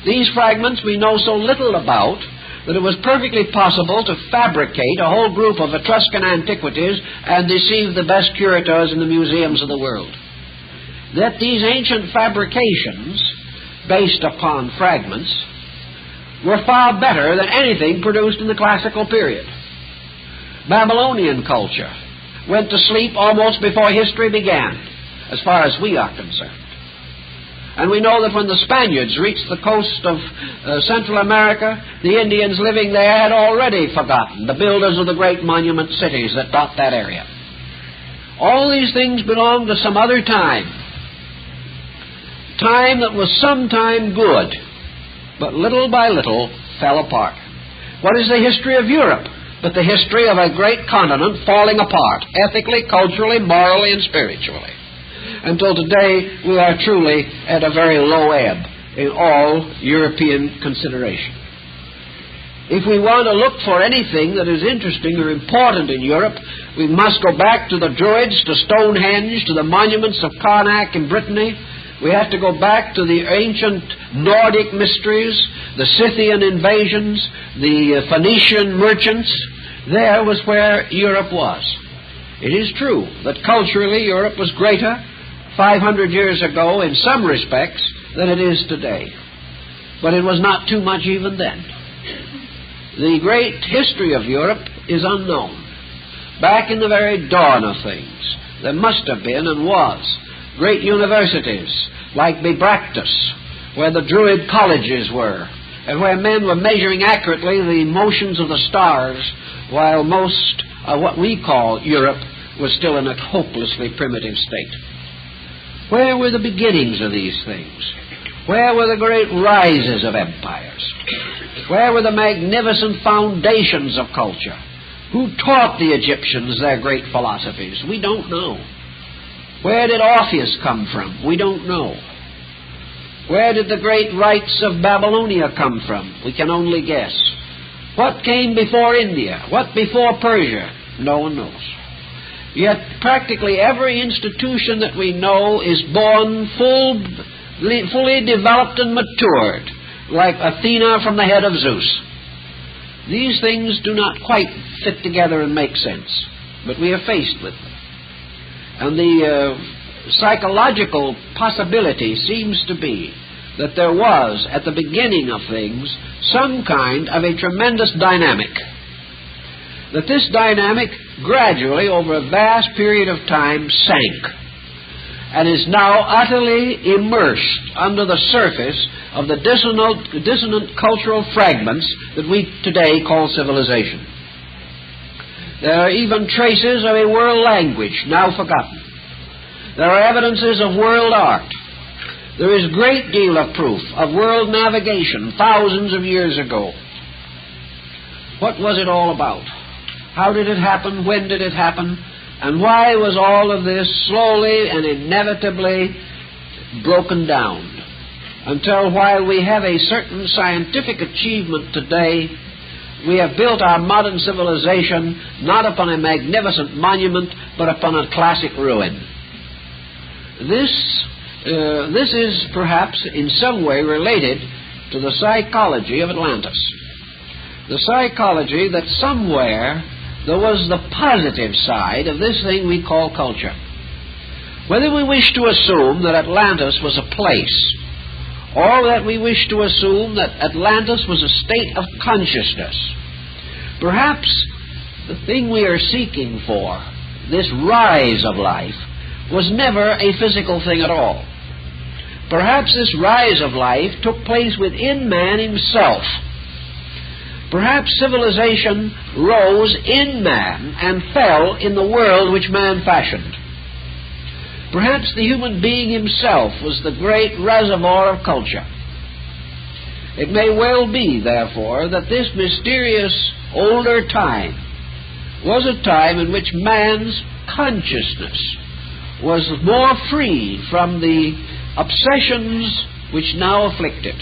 These fragments we know so little about that it was perfectly possible to fabricate a whole group of Etruscan antiquities and deceive the best curators in the museums of the world. That these ancient fabrications, based upon fragments, were far better than anything produced in the classical period. Babylonian culture went to sleep almost before history began, as far as we are concerned. And we know that when the Spaniards reached the coast of Central America, the Indians living there had already forgotten the builders of the great monument cities that dot that area. All these things belong to some other time that was sometime good, but little by little fell apart. What is the history of Europe but the history of a great continent falling apart, ethically, culturally, morally, and spiritually? Until today, we are truly at a very low ebb in all European consideration. If we want to look for anything that is interesting or important in Europe, we must go back to the Druids, to Stonehenge, to the monuments of Karnak in Brittany. We have to go back to the ancient Nordic mysteries, the Scythian invasions, the Phoenician merchants. There was where Europe was. It is true that culturally Europe was greater 500 years ago in some respects than it is today. But it was not too much even then. The great history of Europe is unknown. Back in the very dawn of things, there must have been and was great universities like Bibractus, where the Druid colleges were, and where men were measuring accurately the motions of the stars, while most of what we call Europe was still in a hopelessly primitive state. Where were the beginnings of these things? Where were the great rises of empires? Where were the magnificent foundations of culture? Who taught the Egyptians their great philosophies? We don't know. Where did Orpheus come from? We don't know. Where did the great rites of Babylonia come from? We can only guess. What came before India? What before Persia? No one knows. Yet practically every institution that we know is born fully developed and matured, like Athena from the head of Zeus. These things do not quite fit together and make sense, but we are faced with them. And the psychological possibility seems to be that there was, at the beginning of things, some kind of a tremendous dynamic. That this dynamic gradually, over a vast period of time, sank and is now utterly immersed under the surface of the dissonant cultural fragments that we today call civilization. There are even traces of a world language now forgotten. There are evidences of world art. There is a great deal of proof of world navigation thousands of years ago. What was it all about? How did it happen? When did it happen? And why was all of this slowly and inevitably broken down? Until while we have a certain scientific achievement today, we have built our modern civilization not upon a magnificent monument, but upon a classic ruin. This is perhaps in some way related to the psychology of Atlantis. The psychology that somewhere there was the positive side of this thing we call culture. Whether we wish to assume that Atlantis was a place, or that we wish to assume that Atlantis was a state of consciousness, perhaps the thing we are seeking for, this rise of life, was never a physical thing at all. Perhaps this rise of life took place within man himself. Perhaps civilization rose in man and fell in the world which man fashioned. Perhaps the human being himself was the great reservoir of culture. It may well be, therefore, that this mysterious older time was a time in which man's consciousness was more free from the obsessions which now afflict it,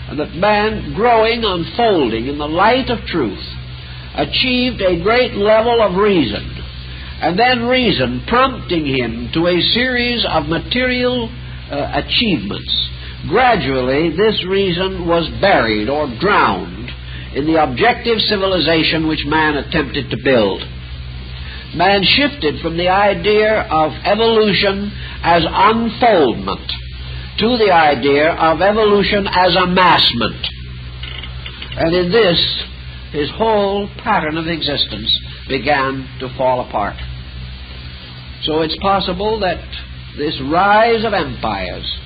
and that man, growing, unfolding in the light of truth, achieved a great level of reason, and then reason prompting him to a series of material achievements. Gradually, this reason was buried or drowned in the objective civilization which man attempted to build. Man shifted from the idea of evolution as unfoldment to the idea of evolution as amassment. And in this, his whole pattern of existence began to fall apart. So it's possible that this rise of empires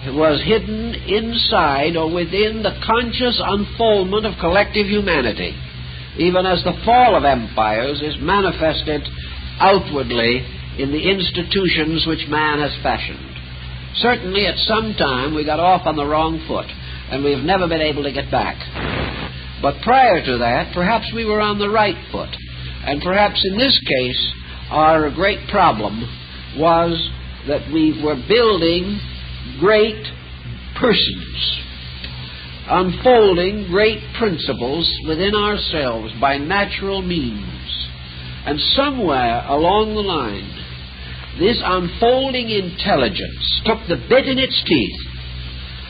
was hidden inside or within the conscious unfoldment of collective humanity, even as the fall of empires is manifested outwardly in the institutions which man has fashioned. Certainly at some time we got off on the wrong foot, and we have never been able to get back. But prior to that, perhaps we were on the right foot, and perhaps in this case our great problem was that we were building great persons unfolding great principles within ourselves by natural means. And somewhere along the line, this unfolding intelligence took the bit in its teeth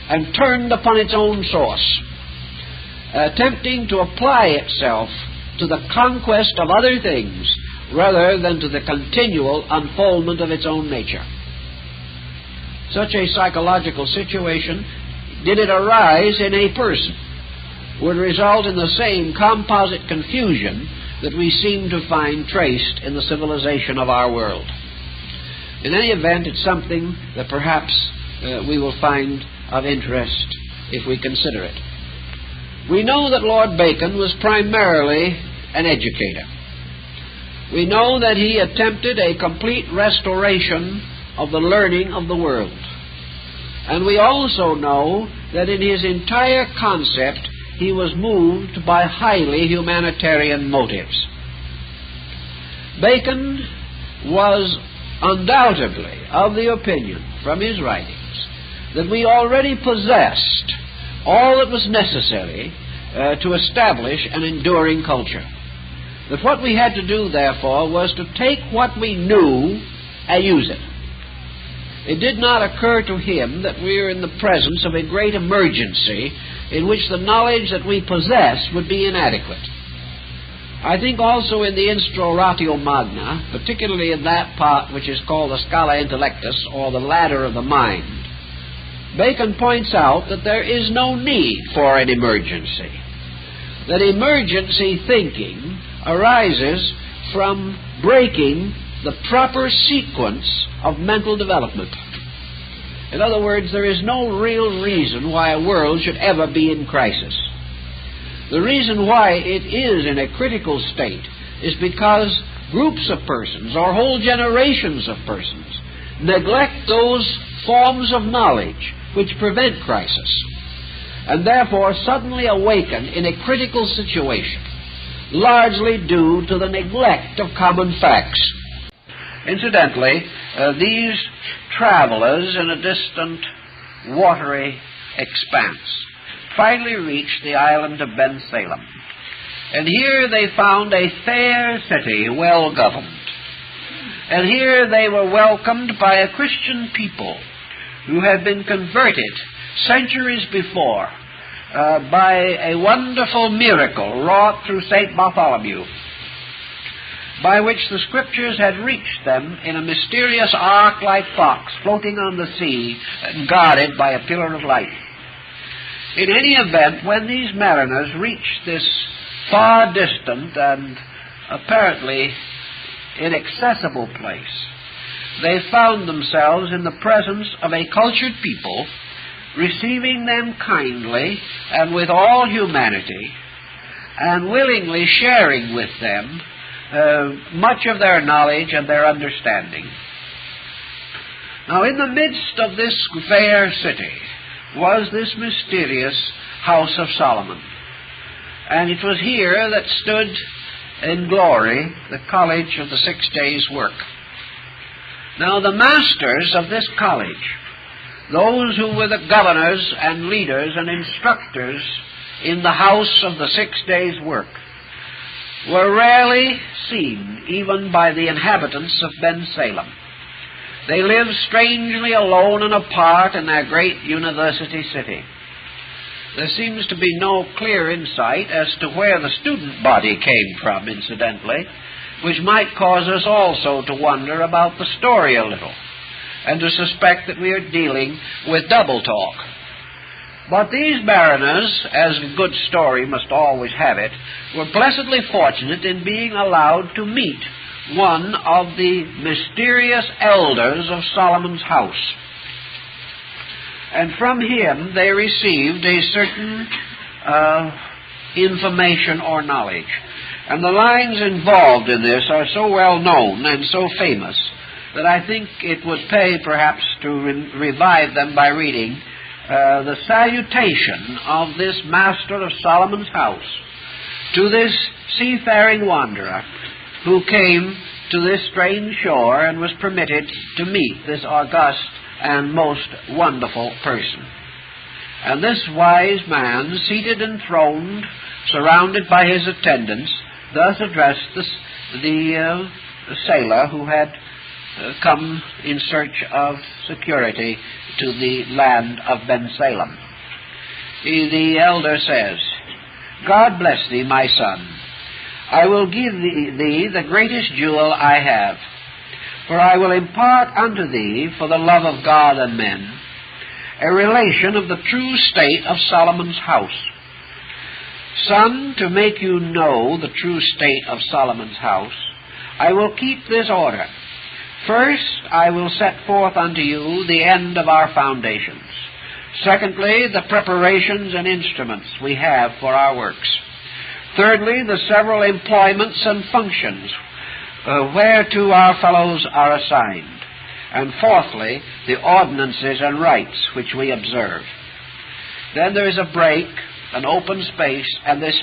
and turned upon its own source, attempting to apply itself to the conquest of other things rather than to the continual unfoldment of its own nature. Such a psychological situation, did it arise in a person, would result in the same composite confusion that we seem to find traced in the civilization of our world. In any event, it's something that perhaps we will find of interest if we consider it. We know that Lord Bacon was primarily an educator. We know that he attempted a complete restoration of the learning of the world. And we also know that in his entire concept he was moved by highly humanitarian motives. Bacon was undoubtedly of the opinion, from his writings, that we already possessed all that was necessary to establish an enduring culture. That what we had to do, therefore, was to take what we knew and use it. It did not occur to him that we are in the presence of a great emergency in which the knowledge that we possess would be inadequate. I think also in the Instauratio Magna, particularly in that part which is called the Scala Intellectus, or the ladder of the mind, Bacon points out that there is no need for an emergency. That emergency thinking arises from breaking the proper sequence of mental development. In other words, there is no real reason why a world should ever be in crisis. The reason why it is in a critical state is because groups of persons or whole generations of persons neglect those forms of knowledge which prevent crisis, and therefore suddenly awaken in a critical situation, largely due to the neglect of common facts. Incidentally, these travelers in a distant watery expanse finally reached the island of Ben Salem. And here they found a fair city, well governed. And here they were welcomed by a Christian people who had been converted centuries before by a wonderful miracle wrought through St. Bartholomew, by which the Scriptures had reached them in a mysterious ark-like box floating on the sea and guarded by a pillar of light. In any event, when these mariners reached this far distant and apparently inaccessible place, they found themselves in the presence of a cultured people, receiving them kindly and with all humanity, and willingly sharing with them much of their knowledge and their understanding. Now, in the midst of this fair city was this mysterious house of Solomon. And it was here that stood in glory the college of the 6 days' work. Now, the masters of this college, those who were the governors and leaders and instructors in the house of the 6 days' work, were rarely seen even by the inhabitants of Ben Salem. They lived strangely alone and apart in their great university city. There seems to be no clear insight as to where the student body came from, incidentally, which might cause us also to wonder about the story a little, and to suspect that we are dealing with double talk. But these mariners, as a good story must always have it, were blessedly fortunate in being allowed to meet one of the mysterious elders of Solomon's house. And from him they received a certain information or knowledge. And the lines involved in this are so well known and so famous that I think it would pay perhaps to revive them by reading the salutation of this master of Solomon's house to this seafaring wanderer who came to this strange shore and was permitted to meet this august and most wonderful person. And this wise man, seated enthroned, surrounded by his attendants, thus addressed the sailor who had come in search of security to the land of Ben-Salem. The elder says, God bless thee, my son. I will give thee the greatest jewel I have, for I will impart unto thee, for the love of God and men, a relation of the true state of Solomon's house. Son, to make you know the true state of Solomon's house, I will keep this order. First, I will set forth unto you the end of our foundations. Secondly, the preparations and instruments we have for our works. Thirdly, the several employments and functions whereto our fellows are assigned. And fourthly, the ordinances and rites which we observe. Then there is a break, an open space, and this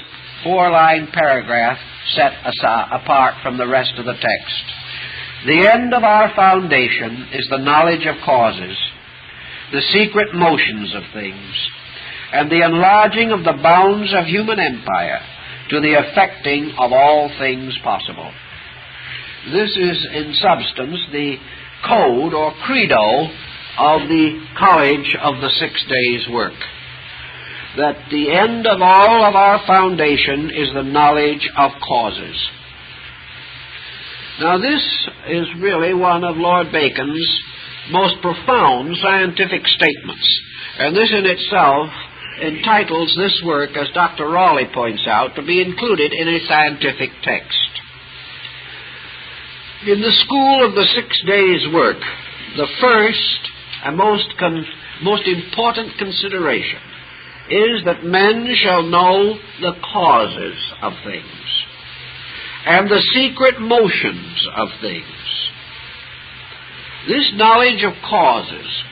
4-line paragraph set apart from the rest of the text. The end of our foundation is the knowledge of causes, the secret motions of things, and the enlarging of the bounds of human empire to the effecting of all things possible. This is, in substance, the code or credo of the College of the 6 Days' Work. That the end of all of our foundation is the knowledge of causes. Now this is really one of Lord Bacon's most profound scientific statements, and this in itself entitles this work, as Dr. Raleigh points out, to be included in a scientific text. In the school of the 6 Days' Work, the first and most important consideration is that men shall know the causes of things and the secret motions of things. This knowledge of causes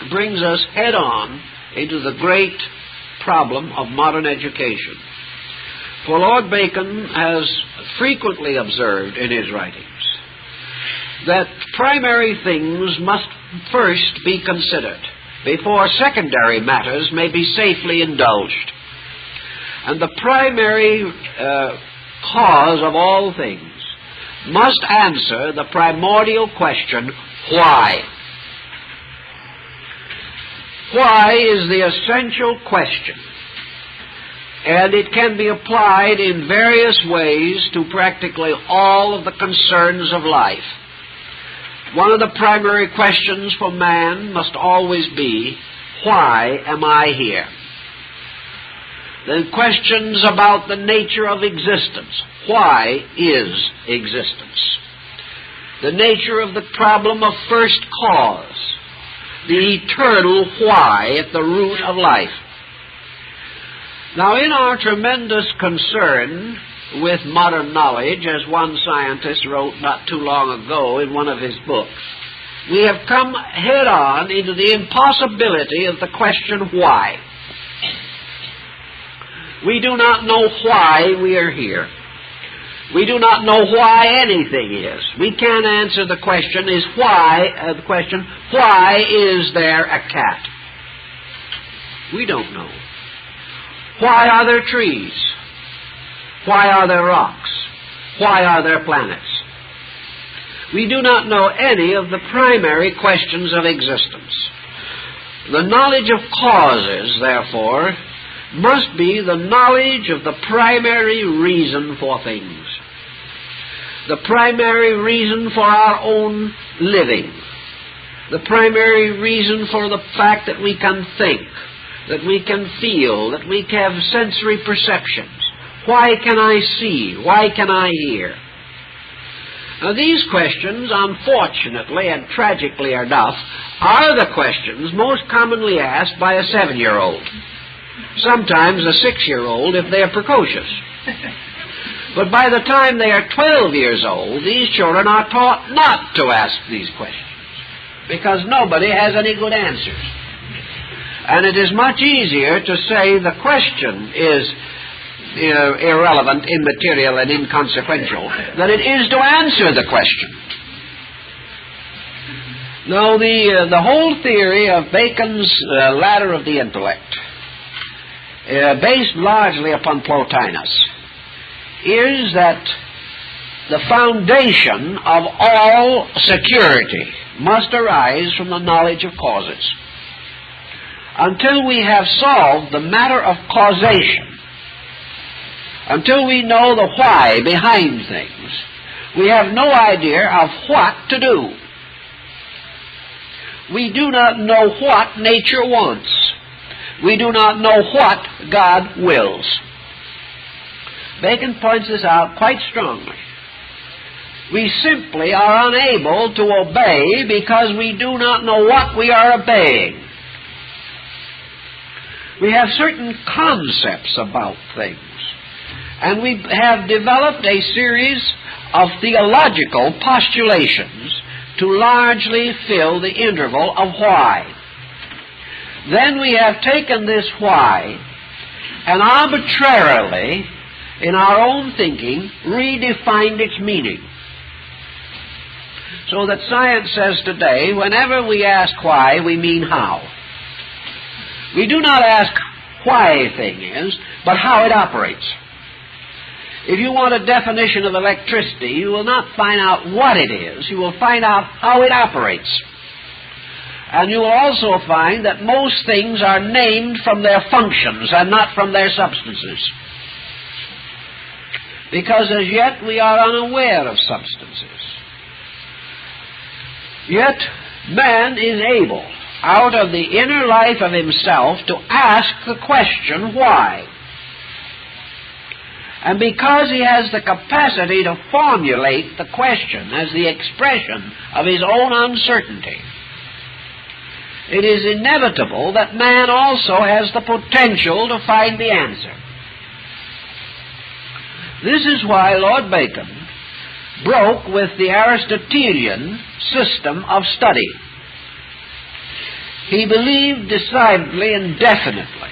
brings us head-on into the great problem of modern education. For Lord Bacon has frequently observed in his writings that primary things must first be considered before secondary matters may be safely indulged. And the primary cause of all things must answer the primordial question, why? Why is the essential question, and it can be applied in various ways to practically all of the concerns of life. One of the primary questions for man must always be, why am I here? Then questions about the nature of existence. Why is existence? The nature of the problem of first cause. The eternal why at the root of life. Now, in our tremendous concern with modern knowledge, as one scientist wrote not too long ago in one of his books, we have come head-on into the impossibility of the question why. We do not know why we are here. We do not know why anything is. We can't answer the question, why is there a cat? We don't know. Why are there trees? Why are there rocks? Why are there planets? We do not know any of the primary questions of existence. The knowledge of causes, therefore, must be the knowledge of the primary reason for things. The primary reason for our own living. The primary reason for the fact that we can think, that we can feel, that we have sensory perceptions. Why can I see? Why can I hear? Now, these questions, unfortunately and tragically enough, are the questions most commonly asked by a 7-year-old. Sometimes a 6-year-old if they are precocious. But by the time they are 12 years old, these children are taught not to ask these questions, because nobody has any good answers. And it is much easier to say the question is irrelevant, immaterial, and inconsequential than it is to answer the question. Now, the whole theory of Bacon's ladder of the intellect, based largely upon Plotinus, is that the foundation of all security must arise from the knowledge of causes. Until we have solved the matter of causation, until we know the why behind things, we have no idea of what to do. We do not know what nature wants. We do not know what God wills. Bacon points this out quite strongly. We simply are unable to obey because we do not know what we are obeying. We have certain concepts about things, and we have developed a series of theological postulations to largely fill the interval of why. Then we have taken this why and arbitrarily, in our own thinking, redefined its meaning. So that science says today, whenever we ask why, we mean how. We do not ask why a thing is, but how it operates. If you want a definition of electricity, you will not find out what it is. You will find out how it operates. And you will also find that most things are named from their functions and not from their substances. Because as yet we are unaware of substances. Yet man is able, out of the inner life of himself, to ask the question, why? And because he has the capacity to formulate the question as the expression of his own uncertainty, it is inevitable that man also has the potential to find the answer. This is why Lord Bacon broke with the Aristotelian system of study. He believed decidedly and definitely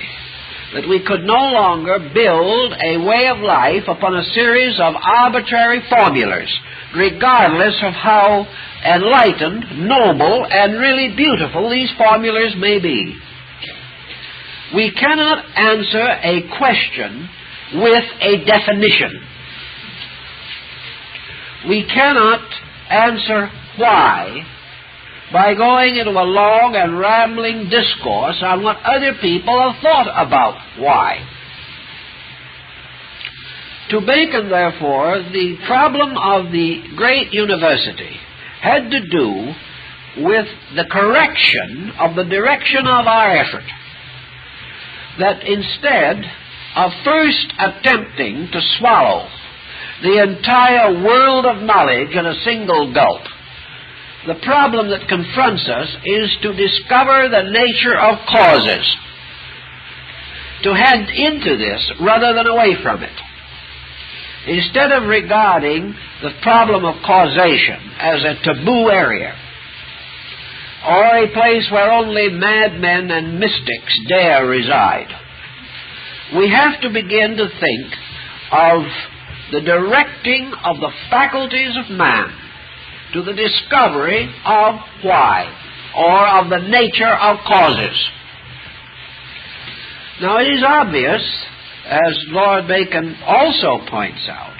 that we could no longer build a way of life upon a series of arbitrary formulas, regardless of how enlightened, noble, and really beautiful these formulas may be. We cannot answer a question with a definition. We cannot answer why by going into a long and rambling discourse on what other people have thought about why. To Bacon, therefore, the problem of the great university had to do with the correction of the direction of our effort. That instead of first attempting to swallow the entire world of knowledge in a single gulp, the problem that confronts us is to discover the nature of causes, to head into this rather than away from it. Instead of regarding the problem of causation as a taboo area, or a place where only madmen and mystics dare reside, we have to begin to think of the directing of the faculties of man to the discovery of why, or of the nature of causes. Now, it is obvious, as Lord Bacon also points out,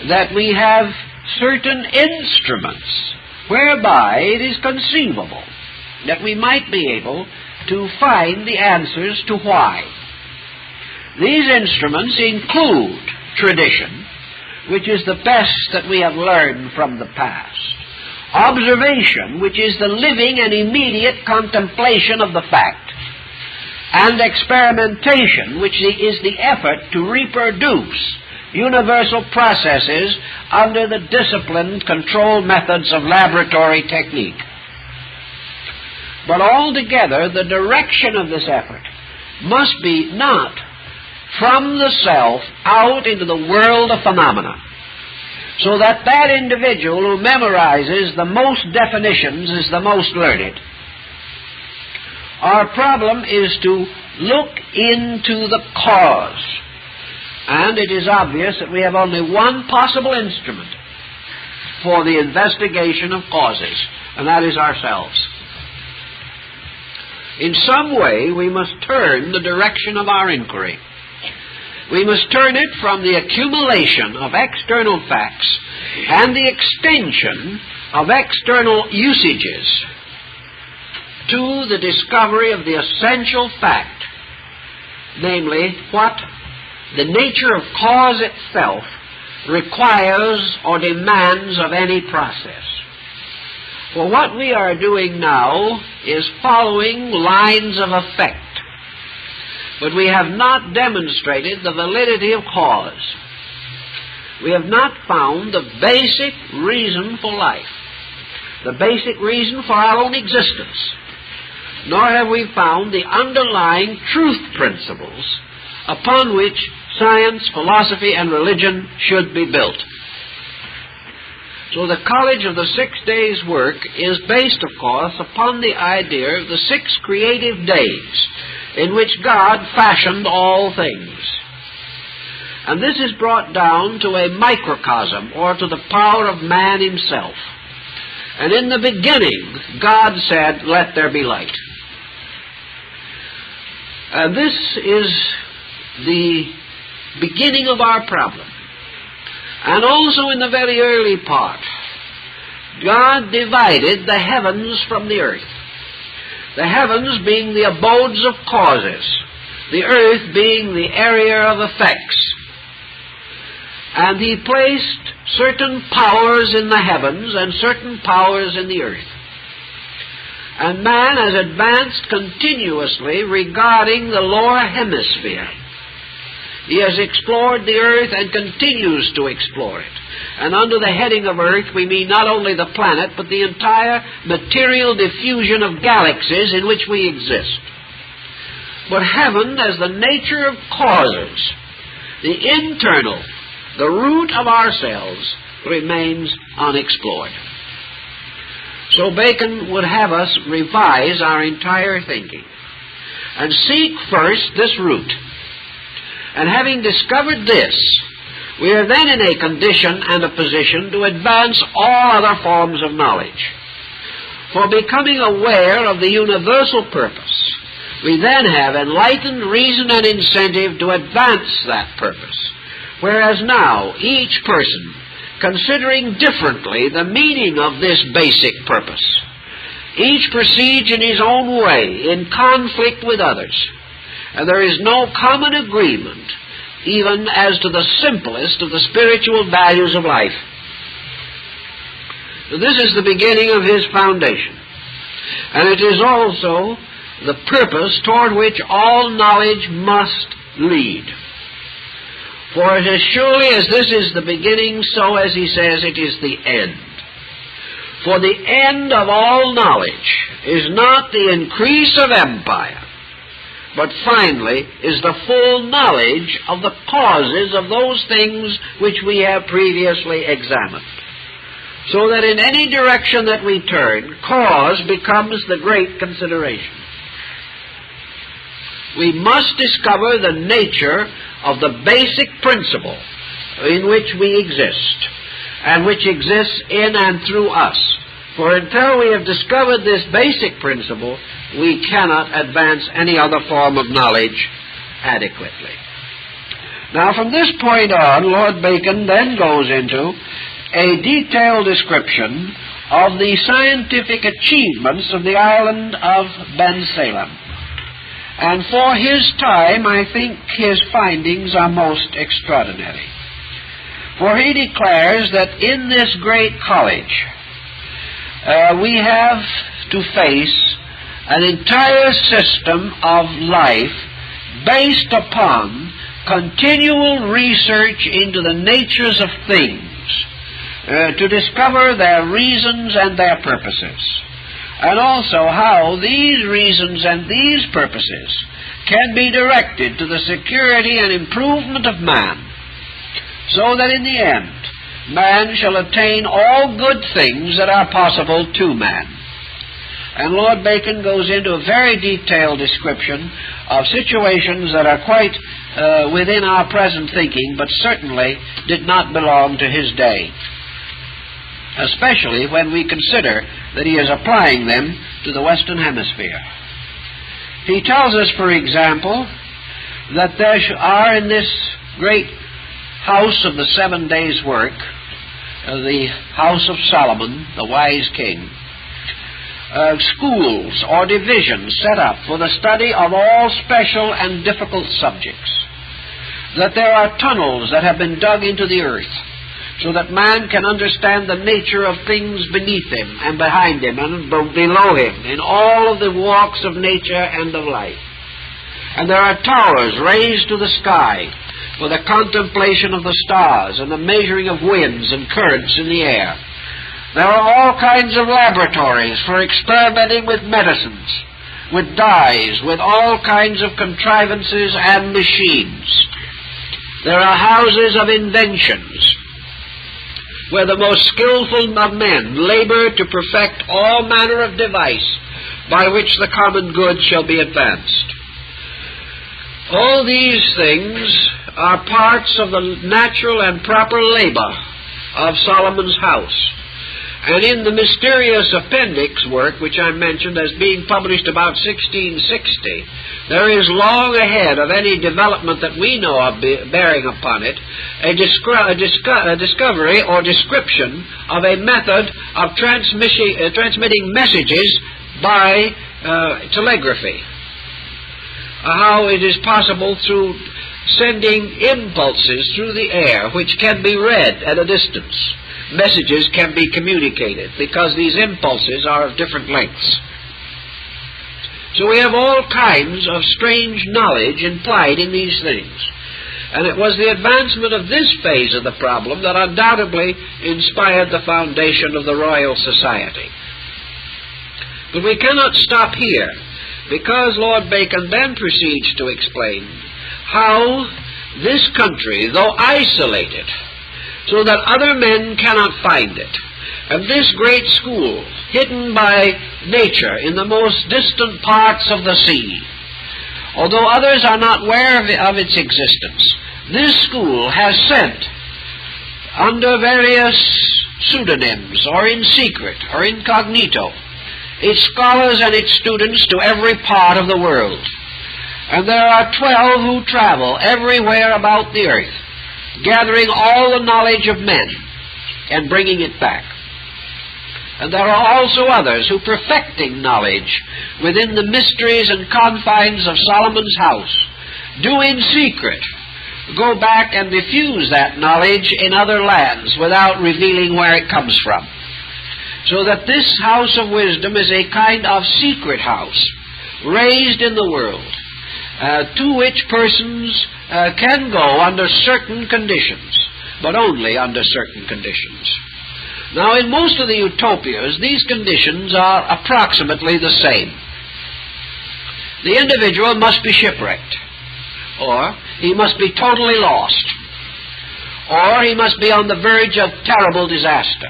that we have certain instruments whereby it is conceivable that we might be able to find the answers to why. These instruments include tradition, which is the best that we have learned from the past; observation, which is the living and immediate contemplation of the fact; and experimentation, which is the effort to reproduce universal processes under the disciplined, controlled methods of laboratory technique. But altogether, the direction of this effort must be not from the self out into the world of phenomena, so that that individual who memorizes the most definitions is the most learned. Our problem is to look into the cause, and it is obvious that we have only one possible instrument for the investigation of causes, and that is ourselves. In some way, we must turn the direction of our inquiry. We must turn it from the accumulation of external facts and the extension of external usages to the discovery of the essential fact, namely, what the nature of cause itself requires or demands of any process. For what we are doing now is following lines of effect, but we have not demonstrated the validity of cause. We have not found the basic reason for life, the basic reason for our own existence, nor have we found the underlying truth principles upon which science, philosophy, and religion should be built. So the College of the 6 Days' work is based, of course, upon the idea of the 6 creative days in which God fashioned all things. And this is brought down to a microcosm, or to the power of man himself. And in the beginning, God said, "Let there be light." This is the beginning of our problem. And also in the very early part, God divided the heavens from the earth. The heavens being the abodes of causes, the earth being the area of effects. And He placed certain powers in the heavens and certain powers in the earth. And man has advanced continuously regarding the lower hemisphere. He has explored the earth and continues to explore it. And under the heading of earth, we mean not only the planet, but the entire material diffusion of galaxies in which we exist. But heaven, as the nature of causes, the internal, the root of ourselves, remains unexplored. So Bacon would have us revise our entire thinking and seek first this root. And having discovered this, we are then in a condition and a position to advance all other forms of knowledge. For becoming aware of the universal purpose, we then have enlightened reason and incentive to advance that purpose. Whereas now, each person, considering differently the meaning of this basic purpose, each proceeds in his own way, in conflict with others, and there is no common agreement even as to the simplest of the spiritual values of life. So this is the beginning of his foundation, and it is also the purpose toward which all knowledge must lead. For it as surely as this is the beginning, so, as he says, it is the end. For the end of all knowledge is not the increase of empire, but finally is the full knowledge of the causes of those things which we have previously examined. So that in any direction that we turn, cause becomes the great consideration. We must discover the nature of the basic principle in which we exist, and which exists in and through us. For until we have discovered this basic principle, we cannot advance any other form of knowledge adequately. Now, from this point on, Lord Bacon then goes into a detailed description of the scientific achievements of the island of Ben Salem. And for his time, I think his findings are most extraordinary. For he declares that in this great college, we have to face an entire system of life based upon continual research into the natures of things, to discover their reasons and their purposes, and also how these reasons and these purposes can be directed to the security and improvement of man, so that in the end man shall attain all good things that are possible to man. And Lord Bacon goes into a very detailed description of situations that are quite within our present thinking, but certainly did not belong to his day. especially when we consider that he is applying them to the Western Hemisphere. He tells us, for example, that there are in this great house of the 7 days' work, the house of Solomon, the wise king, schools or divisions set up for the study of all special and difficult subjects, that there are tunnels that have been dug into the earth so that man can understand the nature of things beneath him and behind him and below him in all of the walks of nature and of life. And there are towers raised to the sky for the contemplation of the stars and the measuring of winds and currents in the air. There are all kinds of laboratories for experimenting with medicines, with dyes, with all kinds of contrivances and machines. There are houses of inventions, where the most skillful of men labor to perfect all manner of device by which the common good shall be advanced. All these things are parts of the natural and proper labor of Solomon's house. And in the mysterious appendix work, which I mentioned as being published about 1660, there is long ahead of any development that we know of bearing upon it, a discovery or description of a method of transmitting messages by telegraphy. How it is possible through sending impulses through the air which can be read at a distance. Messages can be communicated because these impulses are of different lengths. So we have all kinds of strange knowledge implied in these things. And it was the advancement of this phase of the problem that undoubtedly inspired the foundation of the Royal Society. But we cannot stop here, because Lord Bacon then proceeds to explain how this country, though isolated, so that other men cannot find it, and this great school, hidden by nature in the most distant parts of the sea, although others are not aware of its existence, this school has sent, under various pseudonyms, or in secret, or incognito, its scholars and its students to every part of the world. And there are 12 who travel everywhere about the earth, gathering all the knowledge of men and bringing it back. And there are also others who, perfecting knowledge within the mysteries and confines of Solomon's house, do in secret go back and diffuse that knowledge in other lands without revealing where it comes from. So that this house of wisdom is a kind of secret house raised in the world, to which persons can go under certain conditions, but only under certain conditions. Now, in most of the utopias, these conditions are approximately the same. The individual must be shipwrecked, or he must be totally lost, or he must be on the verge of terrible disaster,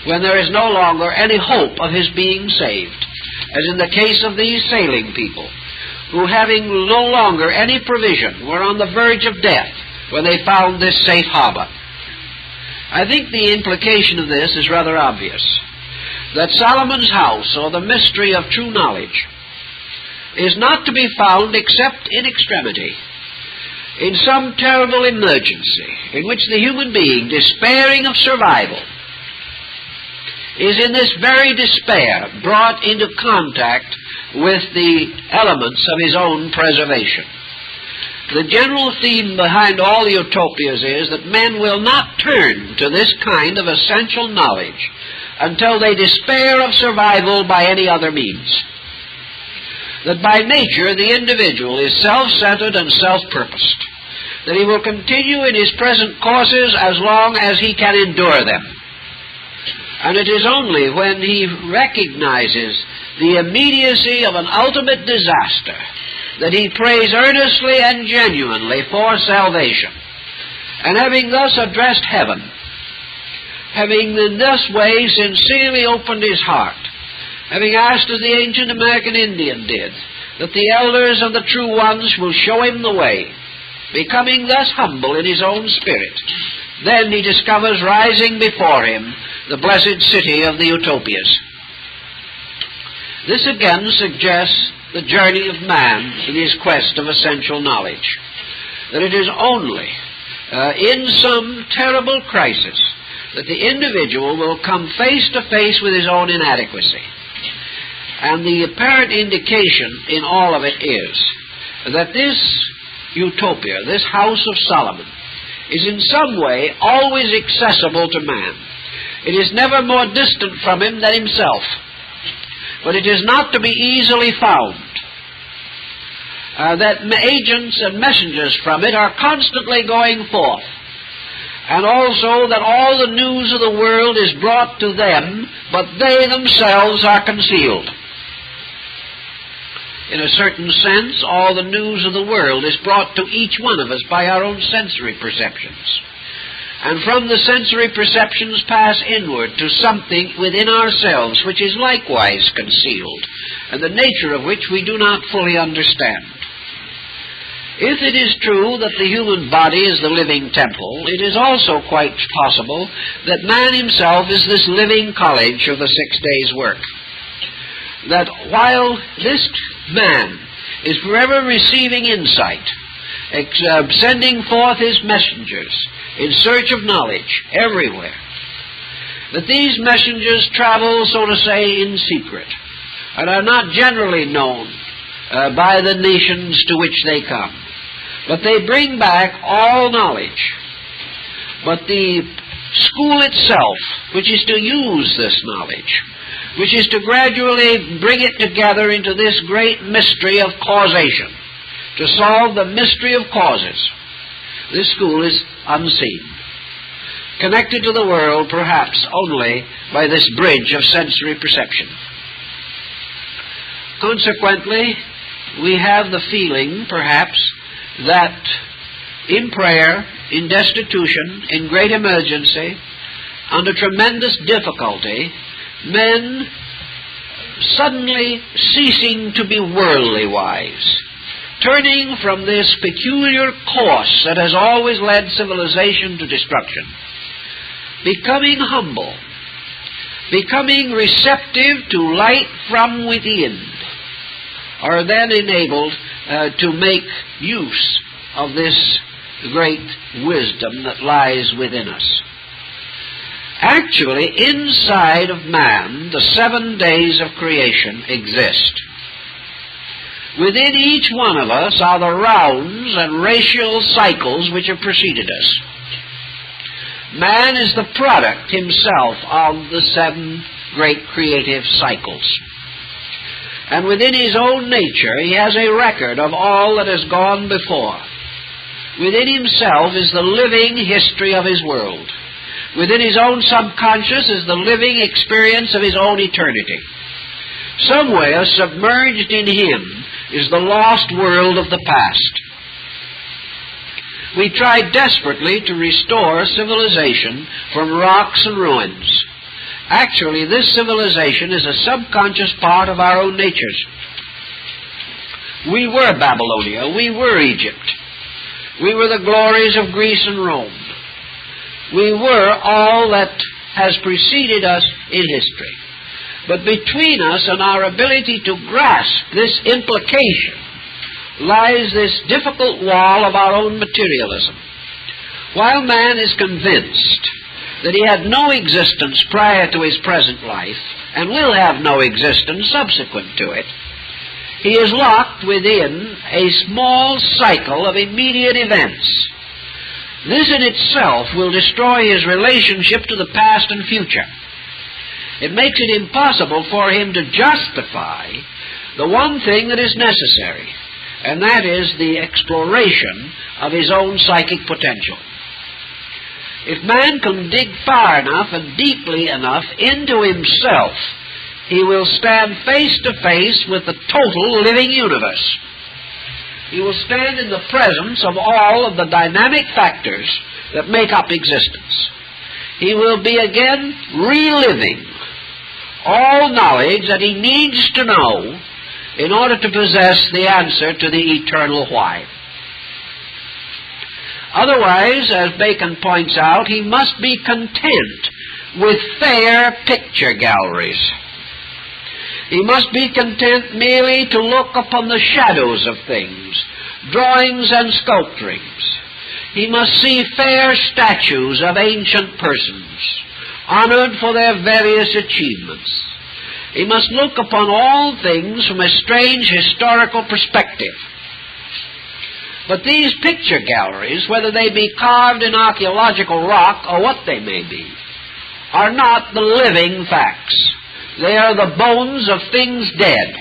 when there is no longer any hope of his being saved, as in the case of these sailing people, who, having no longer any provision, were on the verge of death when they found this safe harbor. I think the implication of this is rather obvious, that Solomon's house, or the mystery of true knowledge, is not to be found except in extremity, in some terrible emergency, in which the human being, despairing of survival, is in this very despair brought into contact with the elements of his own preservation. The general theme behind all the utopias is that men will not turn to this kind of essential knowledge until they despair of survival by any other means. That by nature the individual is self-centered and self-purposed, that he will continue in his present courses as long as he can endure them. And it is only when he recognizes the immediacy of an ultimate disaster that he prays earnestly and genuinely for salvation. And having thus addressed heaven, having in this way sincerely opened his heart, having asked, as the ancient American Indian did, that the elders of the true ones will show him the way, becoming thus humble in his own spirit, Then he discovers rising before him the blessed city of the Utopias. This again suggests the journey of man in his quest of essential knowledge, that it is only in some terrible crisis that the individual will come face to face with his own inadequacy. And the apparent indication in all of it is that this utopia, this house of Solomon, is in some way always accessible to man. It is never more distant from him than himself, but it is not to be easily found. That agents and messengers from it are constantly going forth, and also that all the news of the world is brought to them, but they themselves are concealed. In a certain sense, all the news of the world is brought to each one of us by our own sensory perceptions. And from the sensory perceptions pass inward to something within ourselves which is likewise concealed, and the nature of which we do not fully understand. If it is true that the human body is the living temple, it is also quite possible that man himself is this living college of the 6 days' work. That while this man is forever receiving insight, sending forth his messengers in search of knowledge everywhere, that these messengers travel, so to say, in secret, and are not generally known by the nations to which they come, but they bring back all knowledge. But the school itself, which is to use this knowledge, which is to gradually bring it together into this great mystery of causation, to solve the mystery of causes, this school is unseen, connected to the world perhaps only by this bridge of sensory perception. Consequently, we have the feeling, perhaps, that in prayer, in destitution, in great emergency, under tremendous difficulty, men suddenly ceasing to be worldly wise, turning from this peculiar course that has always led civilization to destruction, becoming humble, becoming receptive to light from within, are then enabled to make use of this great wisdom that lies within us. Actually, inside of man, the 7 days of creation exist. Within each one of us are the rounds and racial cycles which have preceded us. Man is the product himself of the 7 great creative cycles. And within his own nature, he has a record of all that has gone before. Within himself is the living history of his world. Within his own subconscious is the living experience of his own eternity. Somewhere submerged in him is the lost world of the past. We try desperately to restore civilization from rocks and ruins. Actually, this civilization is a subconscious part of our own natures. We were Babylonia. We were Egypt. We were the glories of Greece and Rome. We were all that has preceded us in history. But between us and our ability to grasp this implication lies this difficult wall of our own materialism. While man is convinced that he had no existence prior to his present life and will have no existence subsequent to it, he is locked within a small cycle of immediate events. This in itself will destroy his relationship to the past and future. It makes it impossible for him to justify the one thing that is necessary, and that is the exploration of his own psychic potential. If man can dig far enough and deeply enough into himself, he will stand face to face with the total living universe. He will stand in the presence of all of the dynamic factors that make up existence. He will be again reliving all knowledge that he needs to know in order to possess the answer to the eternal why. Otherwise, as Bacon points out, he must be content with fair picture galleries. He must be content merely to look upon the shadows of things, drawings and sculpturings. He must see fair statues of ancient persons, honored for their various achievements. He must look upon all things from a strange historical perspective. But these picture galleries, whether they be carved in archaeological rock or what they may be, are not the living facts. They are the bones of things dead.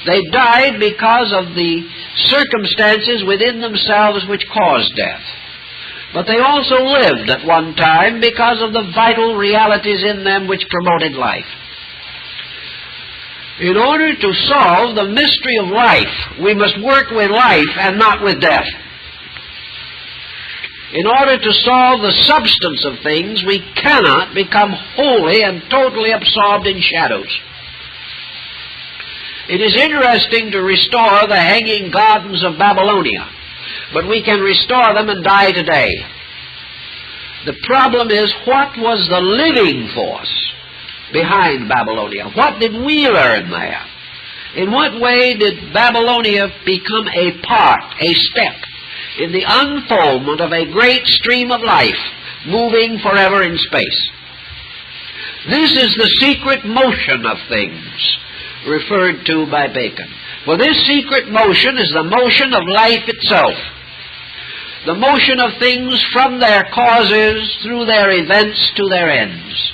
They died because of the circumstances within themselves which caused death. But they also lived at one time because of the vital realities in them which promoted life. In order to solve the mystery of life, we must work with life and not with death. In order to solve the substance of things, we cannot become wholly and totally absorbed in shadows. It is interesting to restore the hanging gardens of Babylonia, but we can restore them and die today. The problem is, what was the living force behind Babylonia? What did we learn there? In what way did Babylonia become a part, a step, in the unfoldment of a great stream of life, moving forever in space? This is the secret motion of things, referred to by Bacon. For this secret motion is the motion of life itself, the motion of things from their causes, through their events, to their ends.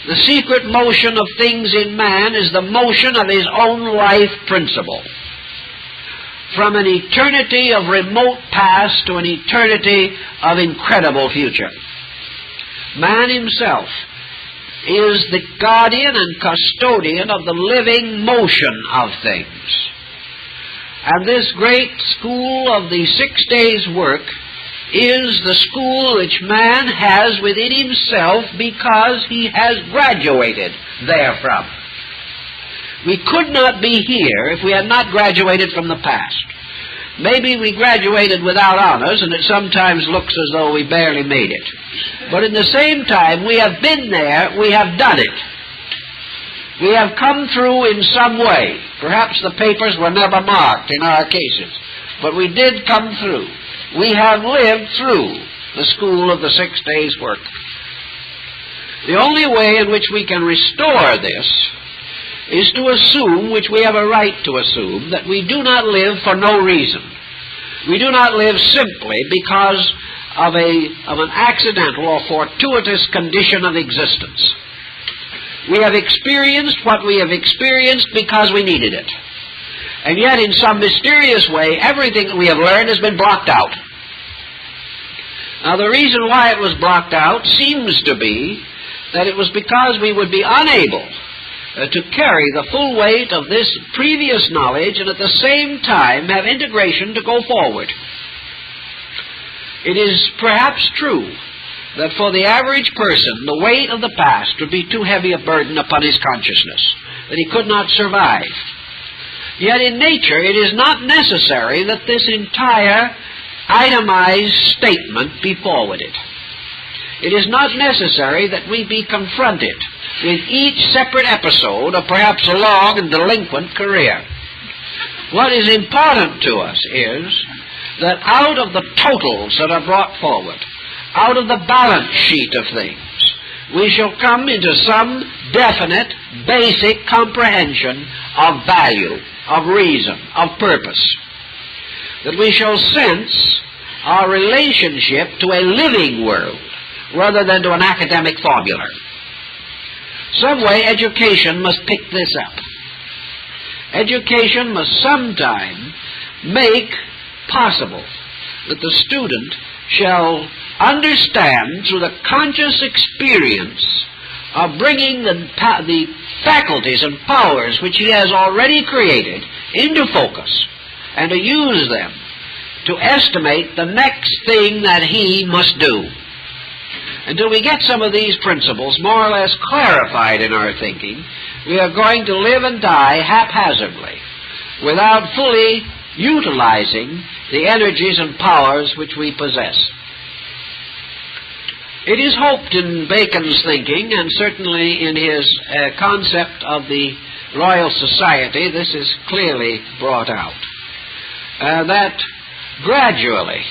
The secret motion of things in man is the motion of his own life principle, from an eternity of remote past to an eternity of incredible future. Man himself is the guardian and custodian of the living motion of things. And this great school of the 6 days' work is the school which man has within himself because he has graduated therefrom. We could not be here if we had not graduated from the past. Maybe we graduated without honors, and it sometimes looks as though we barely made it. But in the same time, we have been there, we have done it. We have come through in some way. Perhaps the papers were never marked in our cases, but we did come through. We have lived through the school of the 6 days' work. The only way in which we can restore this is to assume, which we have a right to assume, that we do not live for no reason. We do not live simply because of an accidental or fortuitous condition of existence. We have experienced what we have experienced because we needed it. And yet, in some mysterious way, everything that we have learned has been blocked out. Now, the reason why it was blocked out seems to be that it was because we would be unable to carry the full weight of this previous knowledge and at the same time have integration to go forward. It is perhaps true that for the average person, the weight of the past would be too heavy a burden upon his consciousness, that he could not survive. Yet in nature, it is not necessary that this entire itemized statement be forwarded. It is not necessary that we be confronted with each separate episode of perhaps a long and delinquent career. What is important to us is that out of the totals that are brought forward, out of the balance sheet of things, we shall come into some definite, basic comprehension of value, of reason, of purpose. That we shall sense our relationship to a living world rather than to an academic formula. Some way education must pick this up. Education must sometime make possible that the student shall understand through the conscious experience of bringing the faculties and powers which he has already created into focus and to use them to estimate the next thing that he must do. Until we get some of these principles more or less clarified in our thinking, we are going to live and die haphazardly, without fully utilizing the energies and powers which we possess. It is hoped in Bacon's thinking, and certainly in his concept of the Royal Society, this is clearly brought out, that gradually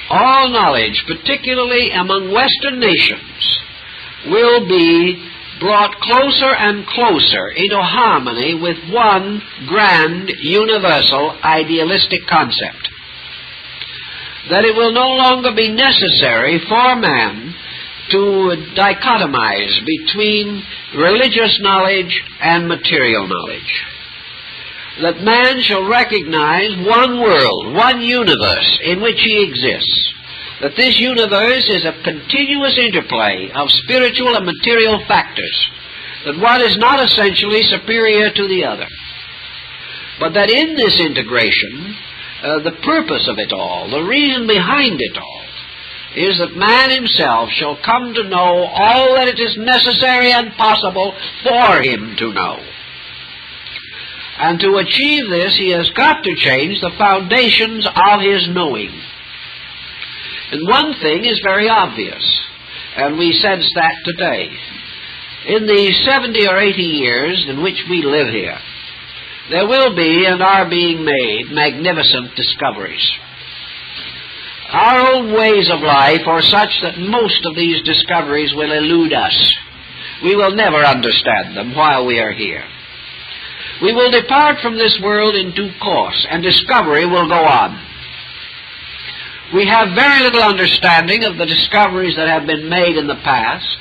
all knowledge, particularly among Western nations, will be brought closer and closer into harmony with one grand, universal, idealistic concept. That it will no longer be necessary for man to dichotomize between religious knowledge and material knowledge. That man shall recognize one world, one universe in which he exists. That this universe is a continuous interplay of spiritual and material factors. That one is not essentially superior to the other. But that in this integration, the purpose of it all, the reason behind it all, is that man himself shall come to know all that it is necessary and possible for him to know. And to achieve this, he has got to change the foundations of his knowing. And one thing is very obvious, and we sense that today. In the 70 or 80 years in which we live here, there will be and are being made magnificent discoveries. Our own ways of life are such that most of these discoveries will elude us. We will never understand them while we are here. We will depart from this world in due course, and discovery will go on. We have very little understanding of the discoveries that have been made in the past.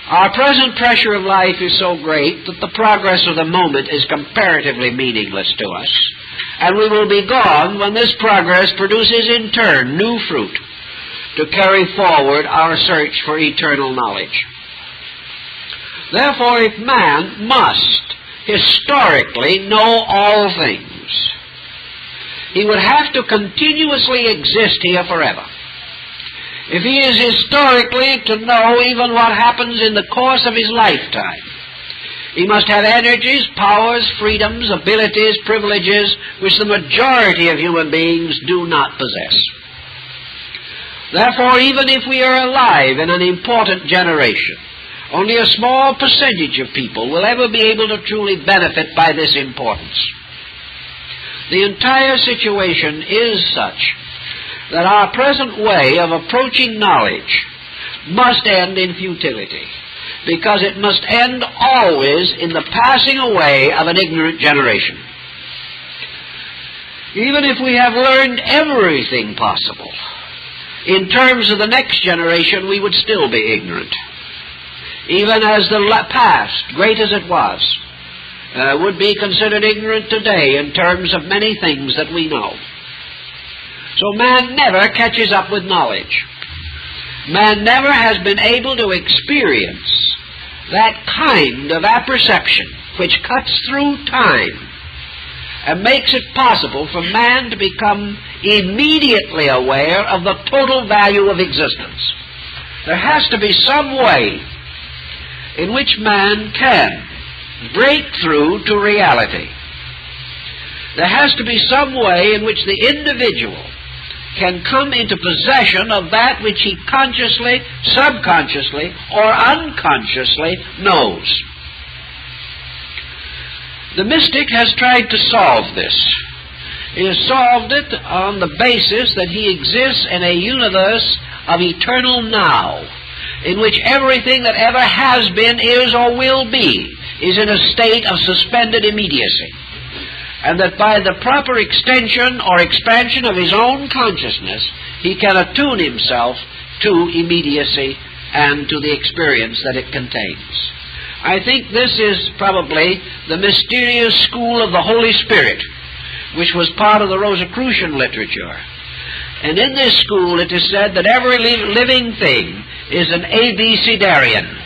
Our present pressure of life is so great that the progress of the moment is comparatively meaningless to us, and we will be gone when this progress produces in turn new fruit to carry forward our search for eternal knowledge. Therefore, if man must historically know all things, he would have to continuously exist here forever. If he is historically to know even what happens in the course of his lifetime, he must have energies, powers, freedoms, abilities, privileges which the majority of human beings do not possess. Therefore, even if we are alive in an important generation, only a small percentage of people will ever be able to truly benefit by this importance. The entire situation is such that our present way of approaching knowledge must end in futility, because it must end always in the passing away of an ignorant generation. Even if we have learned everything possible, in terms of the next generation, we would still be ignorant. Even as the past, great as it was, would be considered ignorant today in terms of many things that we know. So man never catches up with knowledge. Man never has been able to experience that kind of apperception which cuts through time and makes it possible for man to become immediately aware of the total value of existence. There has to be some way in which man can break through to reality. There has to be some way in which the individual can come into possession of that which he consciously, subconsciously, or unconsciously knows. The mystic has tried to solve this. He has solved it on the basis that he exists in a universe of eternal now, in which everything that ever has been, is, or will be, is in a state of suspended immediacy. And that by the proper extension or expansion of his own consciousness, he can attune himself to immediacy and to the experience that it contains. I think this is probably the mysterious school of the Holy Spirit, which was part of the Rosicrucian literature. And in this school it is said that every living thing is an ABCdarian,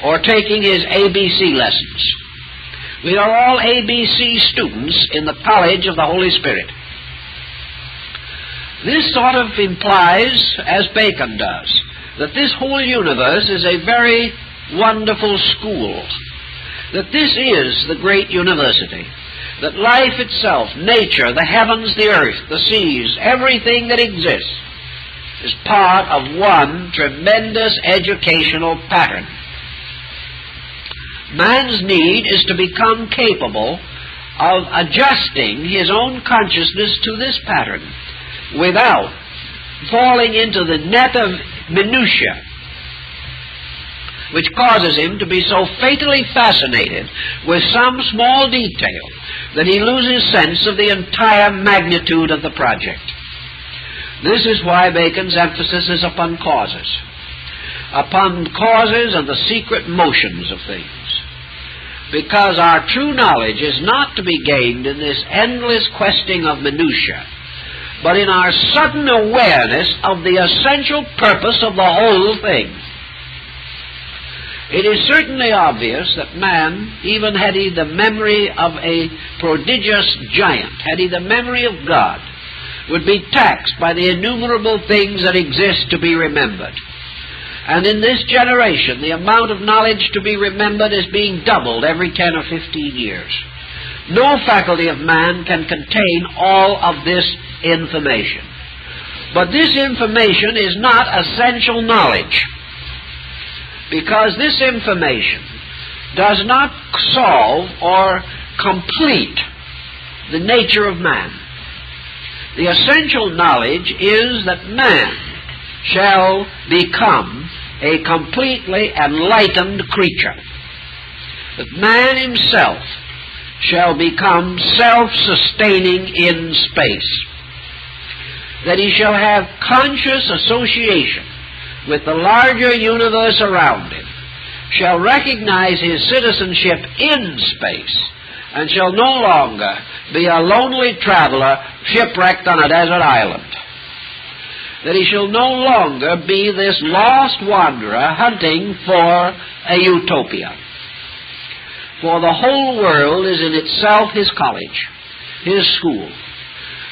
or taking his ABC lessons. We are all ABC students in the College of the Holy Spirit. This sort of implies, as Bacon does, that this whole universe is a very wonderful school, that this is the great university, that life itself, nature, the heavens, the earth, the seas, everything that exists, is part of one tremendous educational pattern. Man's need is to become capable of adjusting his own consciousness to this pattern without falling into the net of minutiae, which causes him to be so fatally fascinated with some small detail that he loses sense of the entire magnitude of the project. This is why Bacon's emphasis is upon causes and the secret motions of things. Because our true knowledge is not to be gained in this endless questing of minutiae, but in our sudden awareness of the essential purpose of the whole thing. It is certainly obvious that man, even had he the memory of a prodigious giant, had he the memory of God, would be taxed by the innumerable things that exist to be remembered. And in this generation, the amount of knowledge to be remembered is being doubled every 10 or 15 years. No faculty of man can contain all of this information. But this information is not essential knowledge, because this information does not solve or complete the nature of man. The essential knowledge is that man shall become a completely enlightened creature, that man himself shall become self-sustaining in space, that he shall have conscious association with the larger universe around him, shall recognize his citizenship in space, and shall no longer be a lonely traveler shipwrecked on a desert island, that he shall no longer be this lost wanderer hunting for a utopia. For the whole world is in itself his college, his school.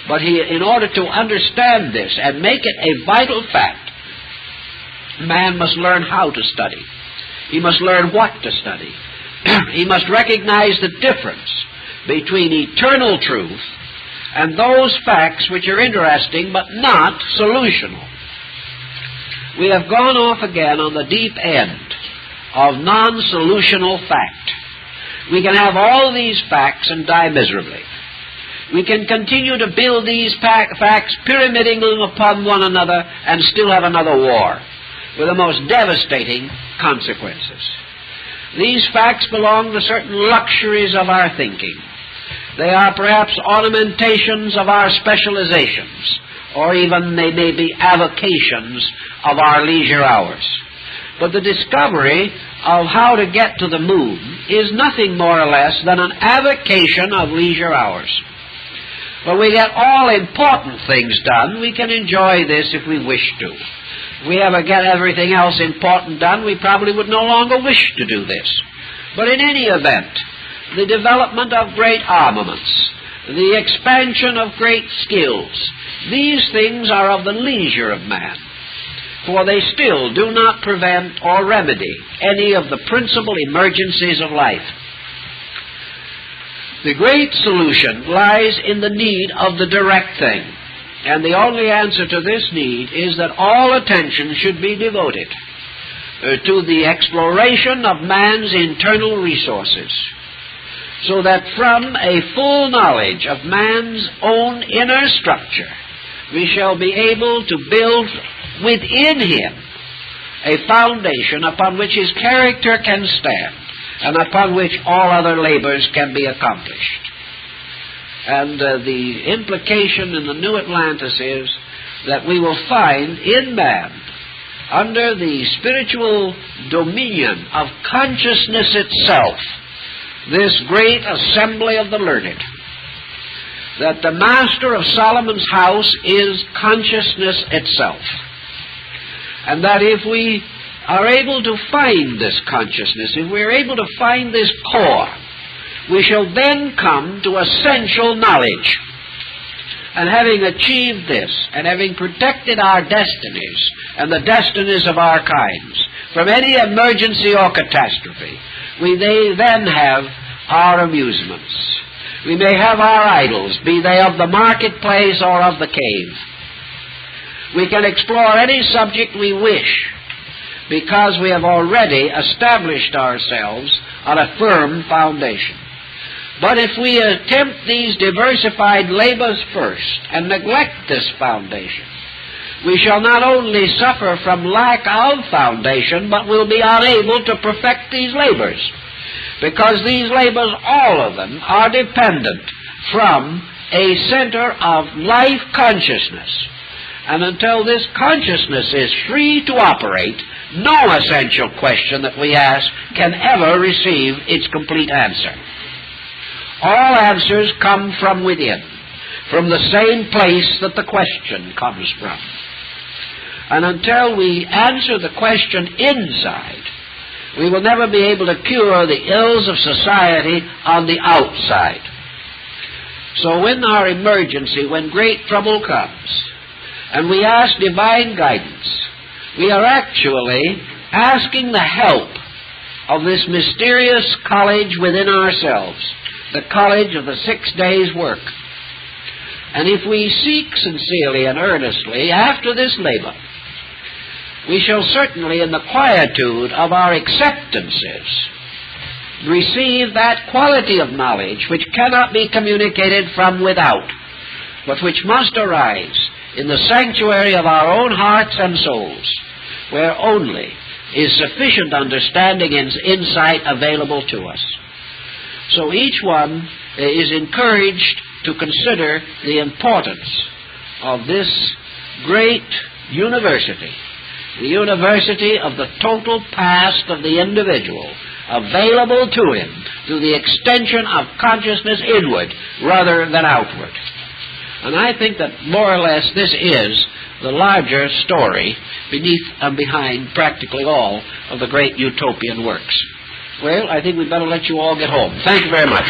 But in order to understand this and make it a vital fact, man must learn how to study. He must learn what to study. He must recognize the difference between eternal truth and those facts which are interesting but not solutional. We have gone off again on the deep end of non-solutional fact. We can have all these facts and die miserably. We can continue to build these facts, pyramiding them upon one another, and still have another war with the most devastating consequences. These facts belong to certain luxuries of our thinking. They are perhaps ornamentations of our specializations, or even they may be avocations of our leisure hours. But the discovery of how to get to the moon is nothing more or less than an avocation of leisure hours. When we get all important things done, we can enjoy this if we wish to. If we ever get everything else important done, we probably would no longer wish to do this. But in any event, the development of great armaments, the expansion of great skills, these things are of the leisure of man, for they still do not prevent or remedy any of the principal emergencies of life. The great solution lies in the need of the direct thing, and the only answer to this need is that all attention should be devoted to the exploration of man's internal resources, so that from a full knowledge of man's own inner structure, we shall be able to build within him a foundation upon which his character can stand, and upon which all other labors can be accomplished. And the implication in the new Atlantis is that we will find in man, under the spiritual dominion of consciousness itself, this great assembly of the learned, that the master of Solomon's house is consciousness itself, and that if we are able to find this consciousness, if we are able to find this core, we shall then come to essential knowledge. And having achieved this, and having protected our destinies and the destinies of our kinds from any emergency or catastrophe, we then have our amusements. We may have our idols, be they of the marketplace or of the cave. We can explore any subject we wish, because we have already established ourselves on a firm foundation. But if we attempt these diversified labors first and neglect this foundation, we shall not only suffer from lack of foundation, but will be unable to perfect these labors, because these labors, all of them, are dependent from a center of life consciousness. And until this consciousness is free to operate, no essential question that we ask can ever receive its complete answer. All answers come from within, from the same place that the question comes from. And until we answer the question inside, we will never be able to cure the ills of society on the outside. So in our emergency, when great trouble comes, and we ask divine guidance, we are actually asking the help of this mysterious college within ourselves, the college of the 6 days' work. And if we seek sincerely and earnestly after this labor, we shall certainly, in the quietude of our acceptances, receive that quality of knowledge which cannot be communicated from without, but which must arise in the sanctuary of our own hearts and souls, where only is sufficient understanding and insight available to us. So each one is encouraged to consider the importance of this great university, the university of the total past of the individual, available to him through the extension of consciousness inward rather than outward. And I think that more or less this is the larger story beneath and behind practically all of the great utopian works. Well, I think we'd better let you all get home. Thank you very much.